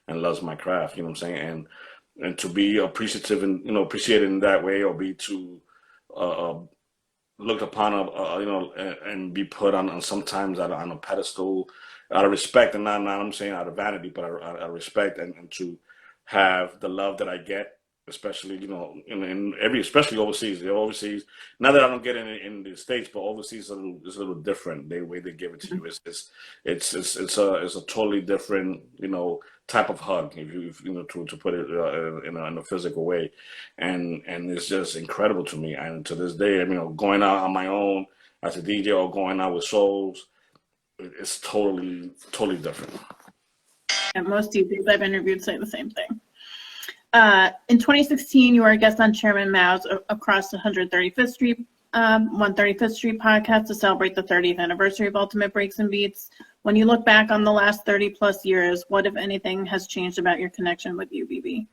and loves my craft. You know what I'm saying? And to be appreciative, and appreciated in that way, or be to uh, uh, looked upon, and be put on sometimes on a pedestal, out of respect, and not I'm saying out of vanity, but out of respect, and to have the love that I get, especially in every, especially overseas. Overseas, not that I don't get in the States, but overseas is a little different. The way they give it to you it's a totally different type of hug, if to put it in a physical way, and it's just incredible to me. And to this day, going out on my own as a DJ, or going out with souls, it's totally different. And most DJs I've interviewed say the same thing. In 2016, you were a guest on Chairman Mao's Across 135th Street, 135th Street podcast to celebrate the 30th anniversary of Ultimate Breaks and Beats. When you look back on the last 30 plus years, what, if anything, has changed about your connection with UBB?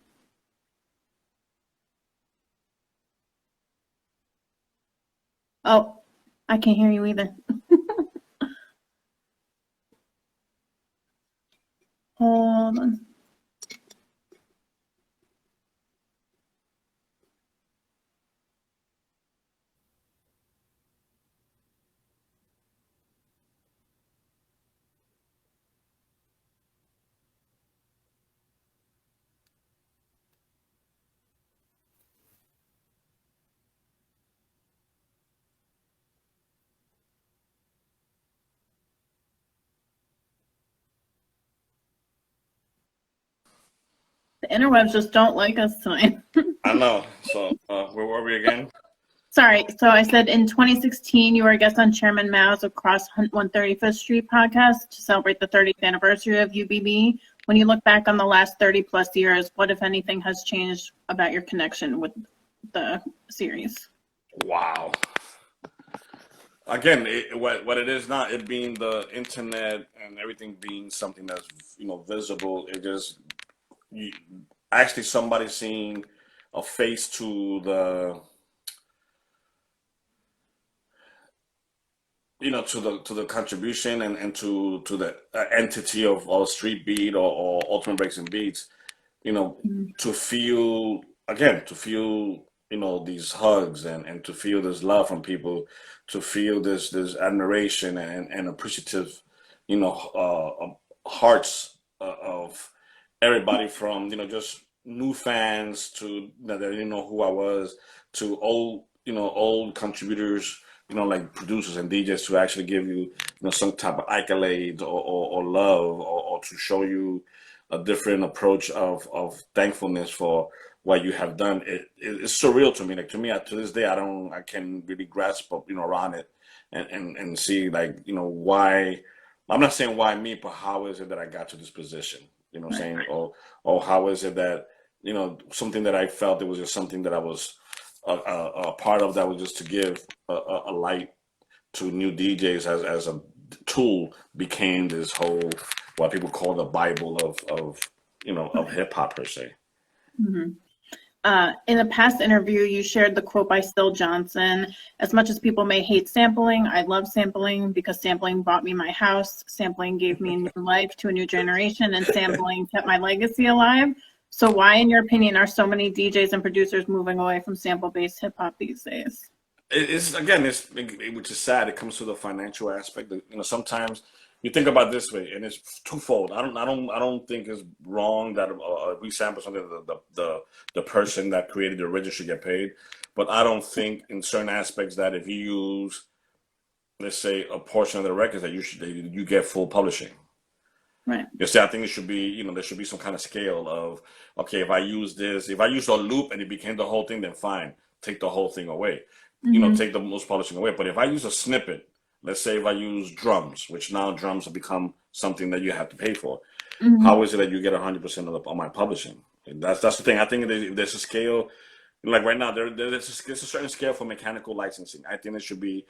Oh, I can't hear you either. Hold on. The interwebs just don't like us tonight. I know. So where were we again? Sorry. So I said in 2016, you were a guest on Chairman Mao's Across 135th Street podcast to celebrate the 30th anniversary of UBB. When you look back on the last 30 plus years, what, if anything, has changed about your connection with the series? Wow. Again, what it is not it being the internet and everything being something that's visible. It just you, actually somebody seeing a face to the to the contribution and to the entity of Street Beat or Ultimate Breaks and Beats, Mhm. to feel again, to feel these hugs and to feel this love from people, to feel this admiration and appreciative, hearts of everybody from just new fans to that they didn't know who I was, to old contributors, like producers and DJs, to actually give you some type of accolades or love, or to show you a different approach of thankfulness for what you have done. It's surreal to me. Like, to me, to this day, I can't really grasp up around it and see, like, why. I'm not saying why me, but how is it that I got to this position? You know what I'm Right. saying? Or how is it that something that I felt, it was just something that I was a part of, that was just to give a light to new DJs as a tool, became this whole, what people call the Bible of Right. hip hop per se. Mhm. In a past interview, you shared the quote by Still Johnson: "As much as people may hate sampling, I love sampling because sampling bought me my house, sampling gave me new life to a new generation, and sampling kept my legacy alive." So why, in your opinion, are so many DJs and producers moving away from sample-based hip hop these days? It's again, which is sad. It comes to the financial aspect. Sometimes you think about it this way, and it's twofold. I don't think it's wrong that we sample something that the person that created the original should get paid, but I don't think in certain aspects that if you use, let's say, a portion of the records, that you get full publishing. Right. You see, I think it should be, there should be some kind of scale of, okay, if I use a loop and it became the whole thing, then fine, take the whole thing away, Hmm. take the most publishing away. But if I use a snippet, let's say if I use drums, which now drums have become something that you have to pay for, how Hmm. is it that you get 100% of my publishing? And that's the thing. I think there's a scale, like right now, there's a certain scale for mechanical licensing. I think there should be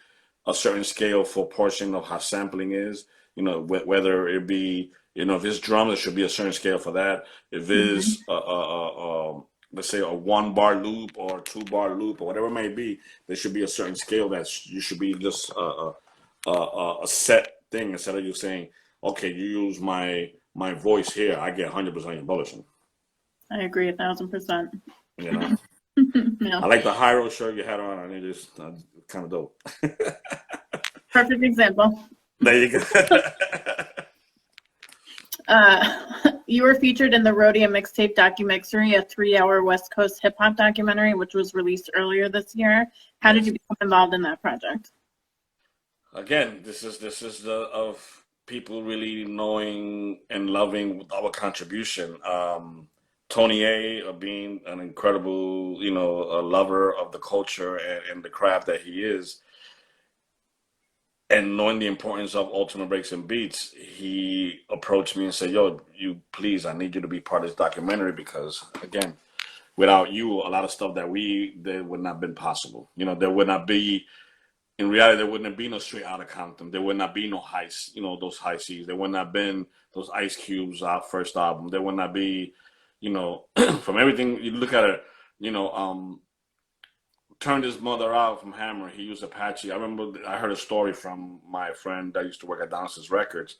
a certain scale for portion of how sampling is. Whether it be, if it's drums, there should be a certain scale for that. If Hmm. it's let's say a 1 bar loop or 2 bar loop or whatever it may be, there should be a certain scale that you should be just a set thing, instead of you saying, okay, you use my voice here, I get 100% of your publishing. I agree 1,000%. You know, Yeah. I like the Hyro shirt you had on. I think it's kind of dope. Perfect example. There you go. You were featured in the Rhodia Mixtape documentary, a 3-hour West Coast hip hop documentary, which was released earlier this year. How did you Yes. become involved in that project? Again, this is the of people really knowing and loving our contribution. Tony A, being an incredible, a lover of the culture and the craft that he is, and knowing the importance of Ultimate Breaks and Beats, he approached me and said, "Yo, you please, I need you to be part of this documentary, because again, without you, a lot of stuff that we did would not have been possible. There would not be, in reality, there wouldn't be no Straight Outta Compton. There would not be no high, those high C's. There would not have been those Ice Cube's first album. There would not be, from everything you look at it, you know, um, turned his mother out from Hammer. He used Apache. I remember I heard a story from my friend that used to work at Downstairs Records,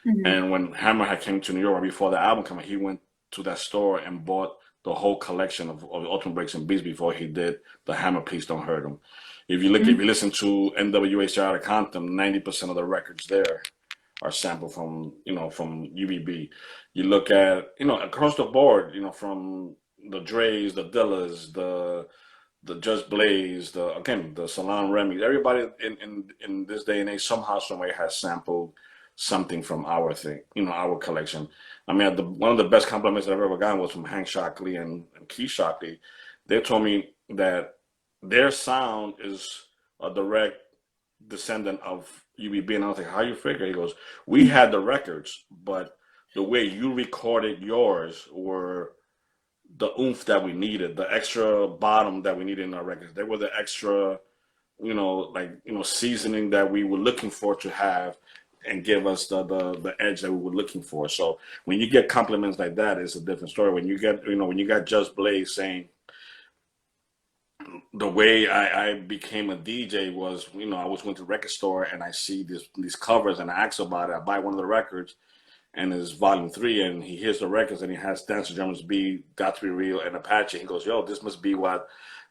Hmm. and when Hammer had came to New York right before the album came out, he went to that store and bought the whole collection of Ultimate Breaks and Beats before he did the Hammer Please Don't Hurt Him. If you listen to NWA Straight Compton, 90% of the records there are sampled from UBB. You look at across the board, from the Dre's, the Dillas, the Just Blaze, the Salon Remy. Everybody in this day and age somehow, somewhere has sampled something from our thing, our collection. I mean, one of the best compliments I've ever gotten was from Hank Shockley and Keith Shockley. They told me that their sound is a direct descendant of UBB, and I was like, "How you figure?" He goes, "We had the records, but the way you recorded yours were the oomph that we needed, the extra bottom that we needed in our records. They were the extra, seasoning that we were looking for to have and give us the edge that we were looking for. So when you get compliments like that, it's a different story. When you get, when you got Just Blaze saying the way I became a DJ was, I was going to the record store and I see these covers and I ask about it. I buy one of the records and it's volume 3 and he hears the records and he has Dance to Drums B, Got to Be Real, and Apache. He goes, yo, this must be what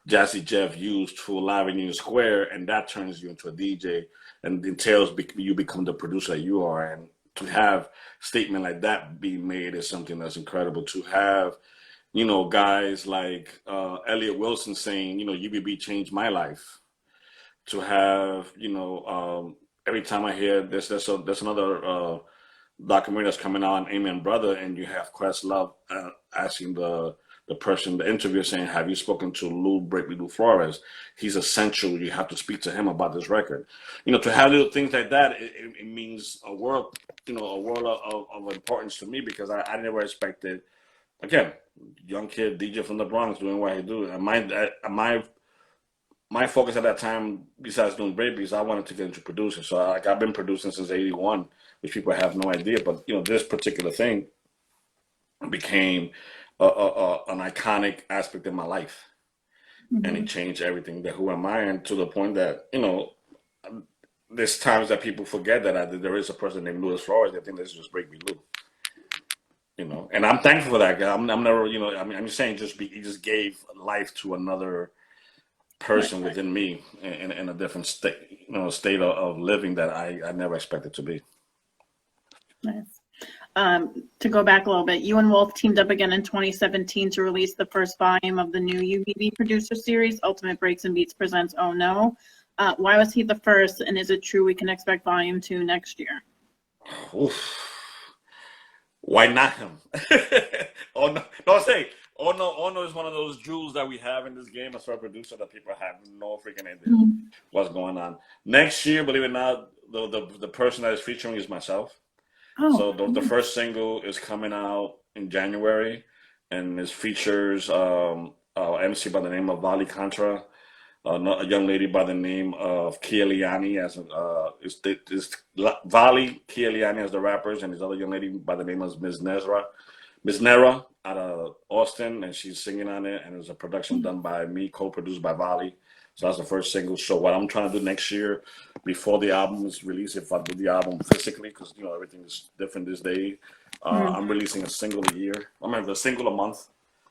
Jazzy Jeff used for Live in Union Square, and that turns you into a DJ and entails you become the producer that you are. And to have a statement like that being made is something that's incredible. To have, guys like Elliot Wilson saying, UBB changed my life. To have, every time I hear this, there's another documentary that's coming out on Amen Brother, and you have Questlove asking the person, the interviewer, saying, have you spoken to BreakBeat Lou Flores? He's essential. You have to speak to him about this record. To have little things like that, it means a world, a world of importance to me, because I never expected, again, young kid, DJ from the Bronx doing what I do. And my focus at that time, besides doing breakbeats, I wanted to get into producing. So I've been producing since '81, which people have no idea. But this particular thing became an iconic aspect of my life, and it changed everything. That who am I, and to the point that there's times that people forget that there is a person named Louis Flores. They think this is just Breakbeat Lou. And I'm thankful for that. I'm never, I'm just saying, he just gave life to another person within me in a different state, state of living that I never expected to be. Nice. To go back a little bit, you and Wolf teamed up again in 2017 to release the first volume of the new UBB producer series, Ultimate Breaks and Beats Presents Oh No. Why was he the first, and is it true we can expect volume 2 next year? Oof. Why not him? Oh no! No, say Oh no is one of those jewels that we have in this game as a producer that people have no freaking idea what's going on. Next year, believe it or not, the person that is featuring is myself. So the first single is coming out in January, and it features MC by the name of Vali Contra, a young lady by the name of Kia Liani as Vali, Kia Liani as the rappers, and this other young lady by the name of Ms. Nera out of Austin, and she's singing on it, and it's a production done by me, co-produced by Vali. So that's the first single. So what I'm trying to do next year, before the album is released, if I do the album physically, because everything is different this day, I'm releasing a single a year. A single a month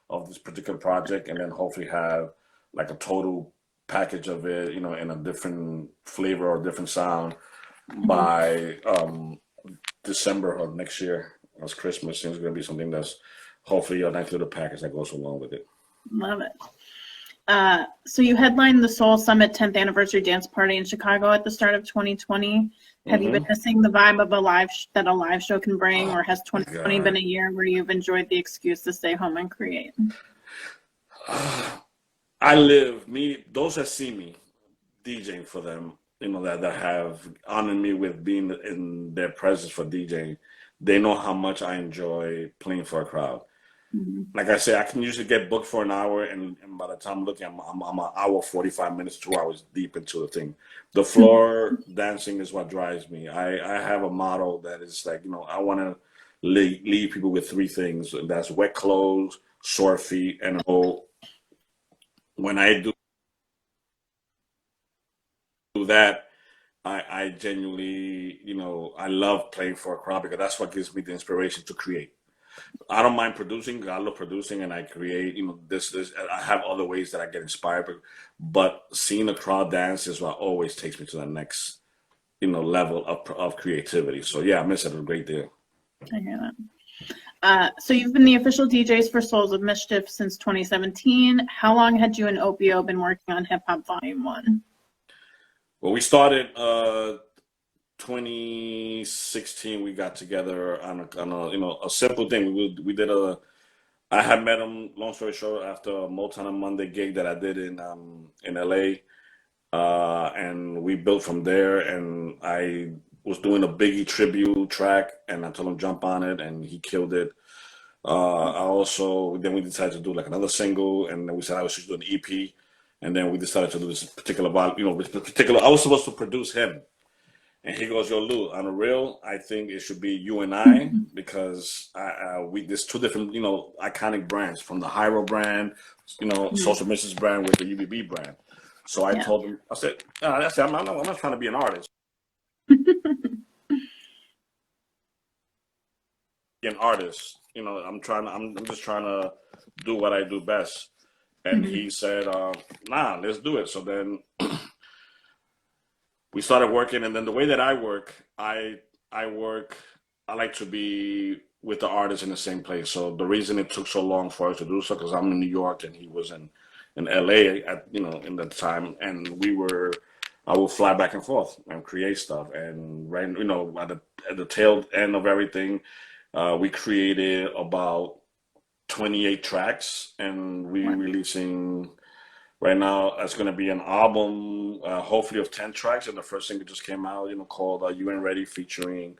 of this particular project, and then hopefully have like a total package of it, in a different flavor or different sound by December of next year. As Christmas seems going to be something that's hopefully a nice little package that goes along with it. Love it. So you headlined the Soul Summit 10th anniversary dance party in Chicago at the start of 2020. Have you been missing the vibe of a live show can bring, or has 2020 been a year where you've enjoyed the excuse to stay home and create? Those that see me DJing for them, that have honored me with being in their presence for DJing, they know how much I enjoy playing for a crowd. Like I said, I can usually get booked for an hour, and by the time I'm looking, I'm an hour, 45 minutes, 2 hours deep into the thing. The floor dancing is what drives me. I have a motto that is like, I want to leave people with 3 things. And that's wet clothes, sore feet, and a hole. When I do that, I genuinely, I love playing for a crowd, because that's what gives me the inspiration to create. I don't mind producing. I love producing, and I create. This. I have other ways that I get inspired, but seeing the crowd dance is what always takes me to the next, level of creativity. So yeah, I miss it a great deal. I hear that. So you've been the official DJs for Souls of Mischief since 2017. How long had you and Opio been working on Hip Hop Volume 1? Well, we started 2016. We got together on a simple thing. We did I had met him, long story short, after a Motown on Monday gig that I did in LA, and we built from there. And I was doing a Biggie tribute track, and I told him jump on it, and he killed it. Then we decided to do like another single, and then we said I was should do an EP, and then we decided to do this particular this particular. I was supposed to produce him, and he goes, "Yo, Lou, on the real, I think it should be you and I because there's two different iconic brands from the Hyro brand, Social Missions brand with the UBB brand." So I Yeah. told him, I said, I'm not trying to be an artist. Be an artist, I'm just trying to do what I do best. And he said, "Nah, let's do it." So then we started working, and then the way that I work, I like to be with the artist in the same place. So the reason it took so long for us to do so, because I'm in New York and he was in LA at in that time, and I would fly back and forth and create stuff. And right, at the tail end of everything, we created about 28 tracks, and we releasing. Right now, it's going to be an album, hopefully of 10 tracks, and the first single just came out, called "You Ain't Ready," featuring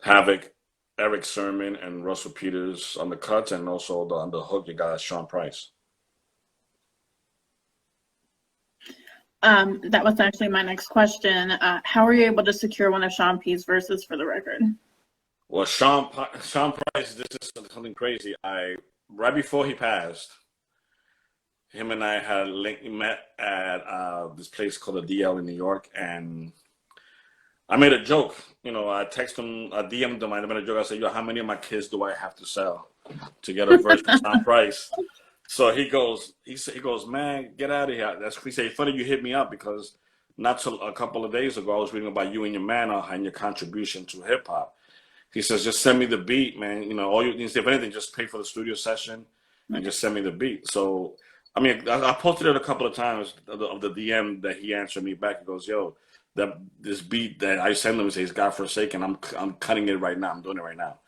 Havoc, Eric Sermon, and Russell Peters on the cuts, and also on the hook you got Sean Price. That was actually my next question. How were you able to secure one of Sean P's verses for the record? Well, Sean Price, this is something crazy. Right before he passed, him and I had met at this place called the DL in New York, and I made a joke. I texted him, I DM'd him, I made a joke. I said, "Yo, how many of my kids do I have to sell to get a verse for Sean Price?" So he goes, "Man, get out of here." He said, "Funny you hit me up because not till a couple of days ago I was reading about you and your man and your contribution to hip hop." He says, "Just send me the beat, man. All you need, if anything, just pay for the studio session and just send me the beat." So, I mean, I posted it a couple of times of the DM that he answered me back. He goes, "Yo, this beat that I send him says God Forsaken. I'm cutting it right now. I'm doing it right now."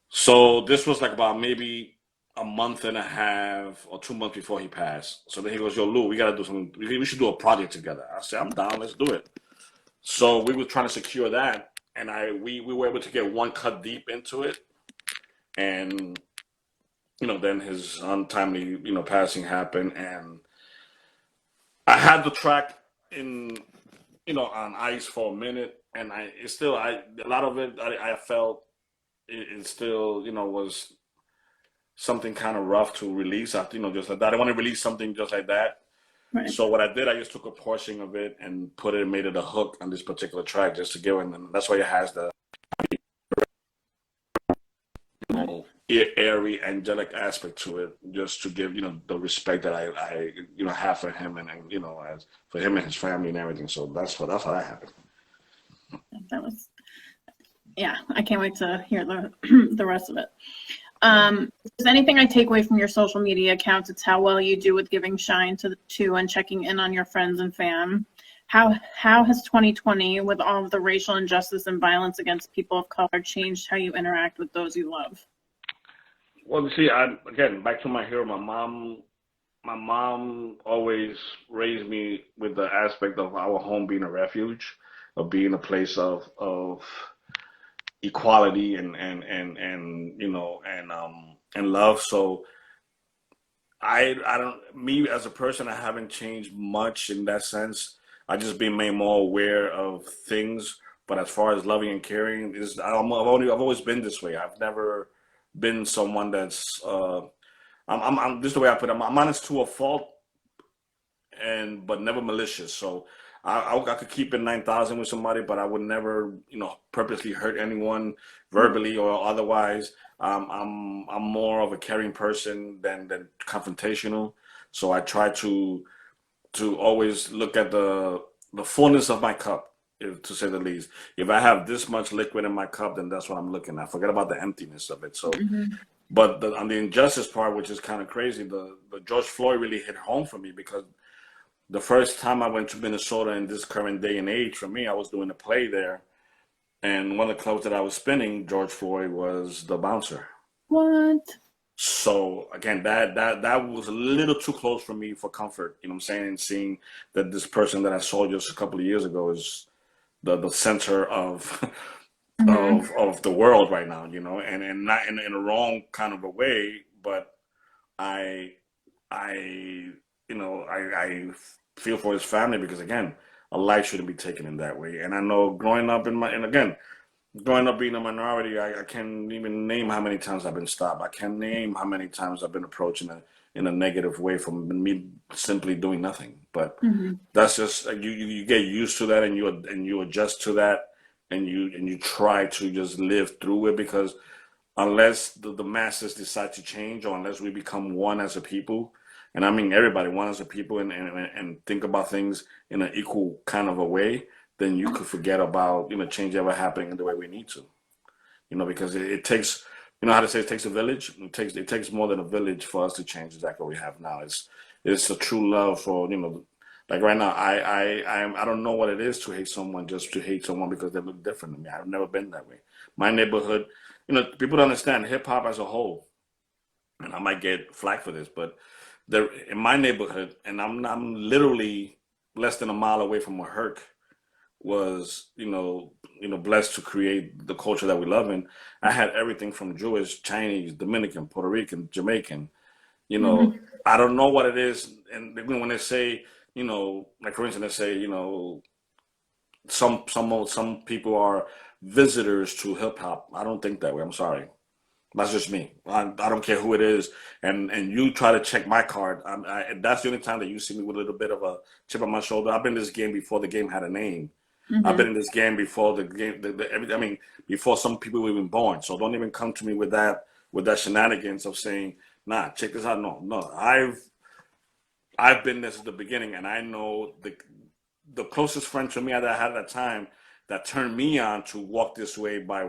So this was like about maybe a month and a half or 2 months before he passed. So then he goes, "Yo, Lou, we gotta do something. We should do a project together." I said, "I'm down. Let's do it." So we were trying to secure that, and we were able to get one cut deep into it, and then his untimely passing happened, and I had the track in on ice for a minute, and a lot of it I felt it still was something kind of rough to release. Just like that. I didn't want to release something just like that. Right. So what I did, I just took a portion of it and made it a hook on this particular track just to give it, and that's why it has the airy, angelic aspect to it, just to give the respect that I have for him, and as for him and his family and everything. So that's how that happened. That was, yeah. I can't wait to hear the rest of it. If there's anything I take away from your social media accounts, it's how well you do with giving shine to and checking in on your friends and fam. How has 2020, with all of the racial injustice and violence against people of color, changed how you interact with those you love? Well, you see, again, back to my hero, my mom always raised me with the aspect of our home being a refuge, of being a place of equality and love. So I don't, me as a person, I haven't changed much in that sense. I just been made more aware of things. But as far as loving and caring, I've always been this way. I've never been someone that's this is the way I put it. I'm honest to a fault, but never malicious. So I could keep it 9,000 with somebody, but I would never purposely hurt anyone verbally or otherwise. I'm more of a caring person than confrontational. So I try to always look at the fullness of my cup, to say the least. If I have this much liquid in my cup, then that's what I'm looking at. Forget about the emptiness of it. So, but on the injustice part, which is kind of crazy, the George Floyd really hit home for me, because the first time I went to Minnesota in this current day and age, for me, I was doing a play there, and one of the clubs that I was spinning, George Floyd was the bouncer. What? So again, that was a little too close for me for comfort. You know what I'm saying? And seeing that this person that I saw just a couple of years ago is the center of Mm-hmm. of the world right now, you know, and not in a wrong kind of a way, but I I I feel for his family because again, a life shouldn't be taken in that way. And I know growing up in my and again, growing up being a minority, I can't even name how many times I've been stopped. I can't name how many times I've been approached in a negative way from me simply doing nothing. But Mm-hmm. that's just you get used to that and you adjust to that and you try to just live through it because unless the masses decide to change or unless we become one as a people, and I mean everybody one as a people and think about things in an equal kind of a way, then you could forget about change ever happening in the way we need to. Because it takes how to say it takes a village. It takes more than a village for us to change exactly what we have now. It's a true love for like right now I don't know what it is to hate someone just to hate someone because they look different than me. I've never been that way. My neighborhood, people don't understand hip hop as a whole, and I might get flack for this, but there in my neighborhood, and I'm literally less than a mile away from where Herc was, blessed to create the culture that we love in. I had everything from Jewish, Chinese, Dominican, Puerto Rican, Jamaican. You know, Mm-hmm. I don't know what it is, and when they say, like for instance, they say, some people are visitors to hip hop. I don't think that way. I'm sorry. That's just me. I don't care who it is, and you try to check my card. That's the only time that you see me with a little bit of a chip on my shoulder. I've been in this game before the game had a name. I've been Mm-hmm. in this game before the game. I mean, before some people were even born. So don't even come to me with that shenanigans of saying, "Nah, check this out." No, no. I've been this at the beginning, and I know the closest friend to me that I had at that time that turned me on to walk this way by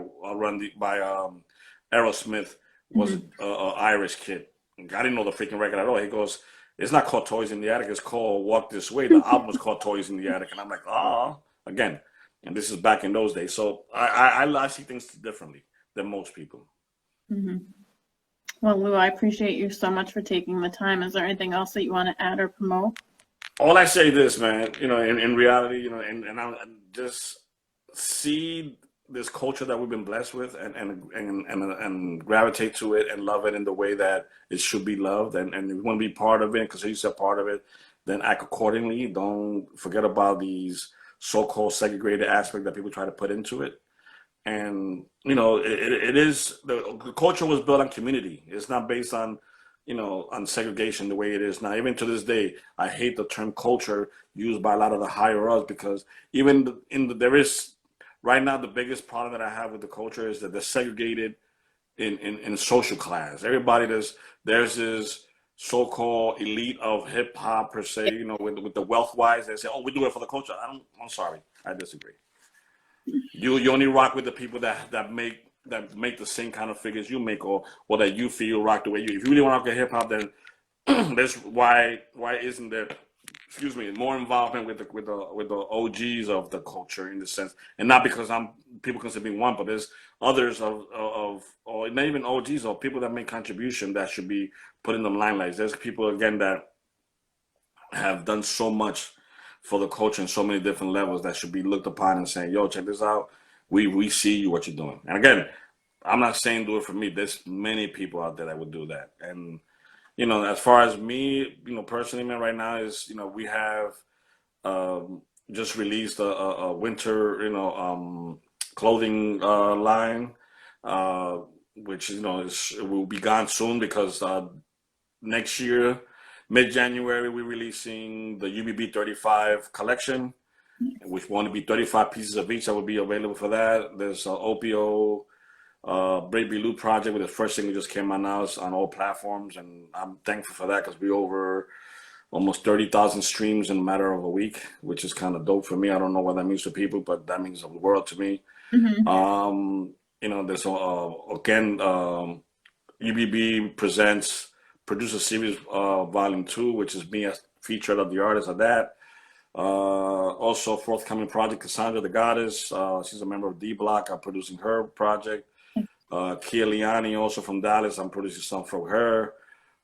Aerosmith was Mm-hmm. a Irish kid. I didn't know the freaking record at all. He goes, "It's not called Toys in the Attic. It's called Walk This Way." The album was called Toys in the Attic, and I'm like, "Ah, again." And this is back in those days, so I see things differently than most people. Mm-hmm. Well, Lou, I appreciate you so much for taking the time. Is there anything else that you want to add or promote? All I say this, man, in reality, and I just see this culture that we've been blessed with and gravitate to it and love it in the way that it should be loved. And if you want to be part of it, because you said part of it, then act accordingly. Don't forget about these so-called segregated aspect that people try to put into it. And it is the culture was built on community. It's not based on on segregation the way it is now. Even to this day, I hate the term culture used by a lot of the higher ups because there is right now the biggest problem that I have with the culture is that they're segregated in social class. Everybody there's this so-called elite of hip hop per se, with the wealth wise. They say, "Oh, we do it for the culture." I'm sorry, I disagree. You only rock with the people that make the same kind of figures you make, or that you feel rock the way you. If you really want to rock hip hop, then that's why isn't there, excuse me, more involvement with the OGs of the culture in the sense, and not because people consider me one, but there's others of or not even OGs or people that make contribution that should be put in the limelight. There's people again that have done so much for the culture in so many different levels that should be looked upon and saying, "Yo, check this out. We see you what you're doing." And again, I'm not saying do it for me. There's many people out there that would do that. And as far as me, personally, man, right now is we have just released a winter clothing line, uh, which it will be gone soon because next year, mid-January, we're releasing the UBB 35 collection, which want to be 35 pieces of each that will be available for that. There's Opio, BreakBeat Loot project with the first single just came out now. It's on all platforms, and I'm thankful for that because we over almost 30,000 streams in a matter of a week, which is kind of dope for me. I don't know what that means to people, but that means the world to me. Mm-hmm. There's again UBB presents Producer Series Volume 2, which is me as featured of the artist of that. Also, forthcoming project, Cassandra the Goddess. She's a member of D Block. I'm producing her project. Kia Liani, also from Dallas. I'm producing something for her.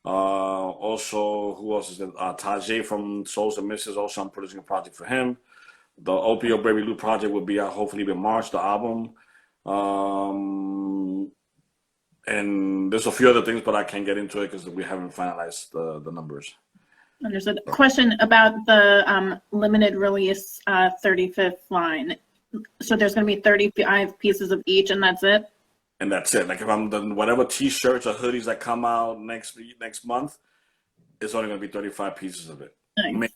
Also, who else is there? Tajay from Souls and Misses. Also, I'm producing a project for him. The Opio Baby Lou project will be out hopefully in March, the album. And there's a few other things, but I can't get into it because we haven't finalized the numbers. Understood. Question about the limited release 35th line. So there's going to be 35 pieces of each, and that's it? And that's it. Like if I'm done, whatever T-shirts or hoodies that come out next month, it's only going to be 35 pieces of it. Nice.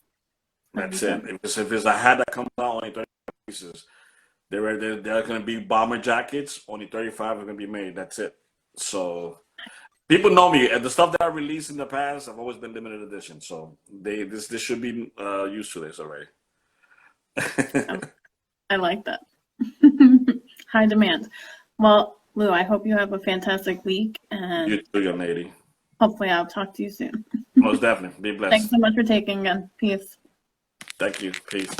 That's it. If it's a hat that comes out, only 35 pieces. There are going to be bomber jackets. Only 35 are going to be made. That's it. So people know me. And the stuff that I released in the past, I've always been limited edition. So this should be used to this already. I like that. High demand. Well, Lou, I hope you have a fantastic week. And You too, young lady. hopefully I'll talk to you soon. Most definitely. Be blessed. Thanks so much for taking again. Peace. Thank you. Peace.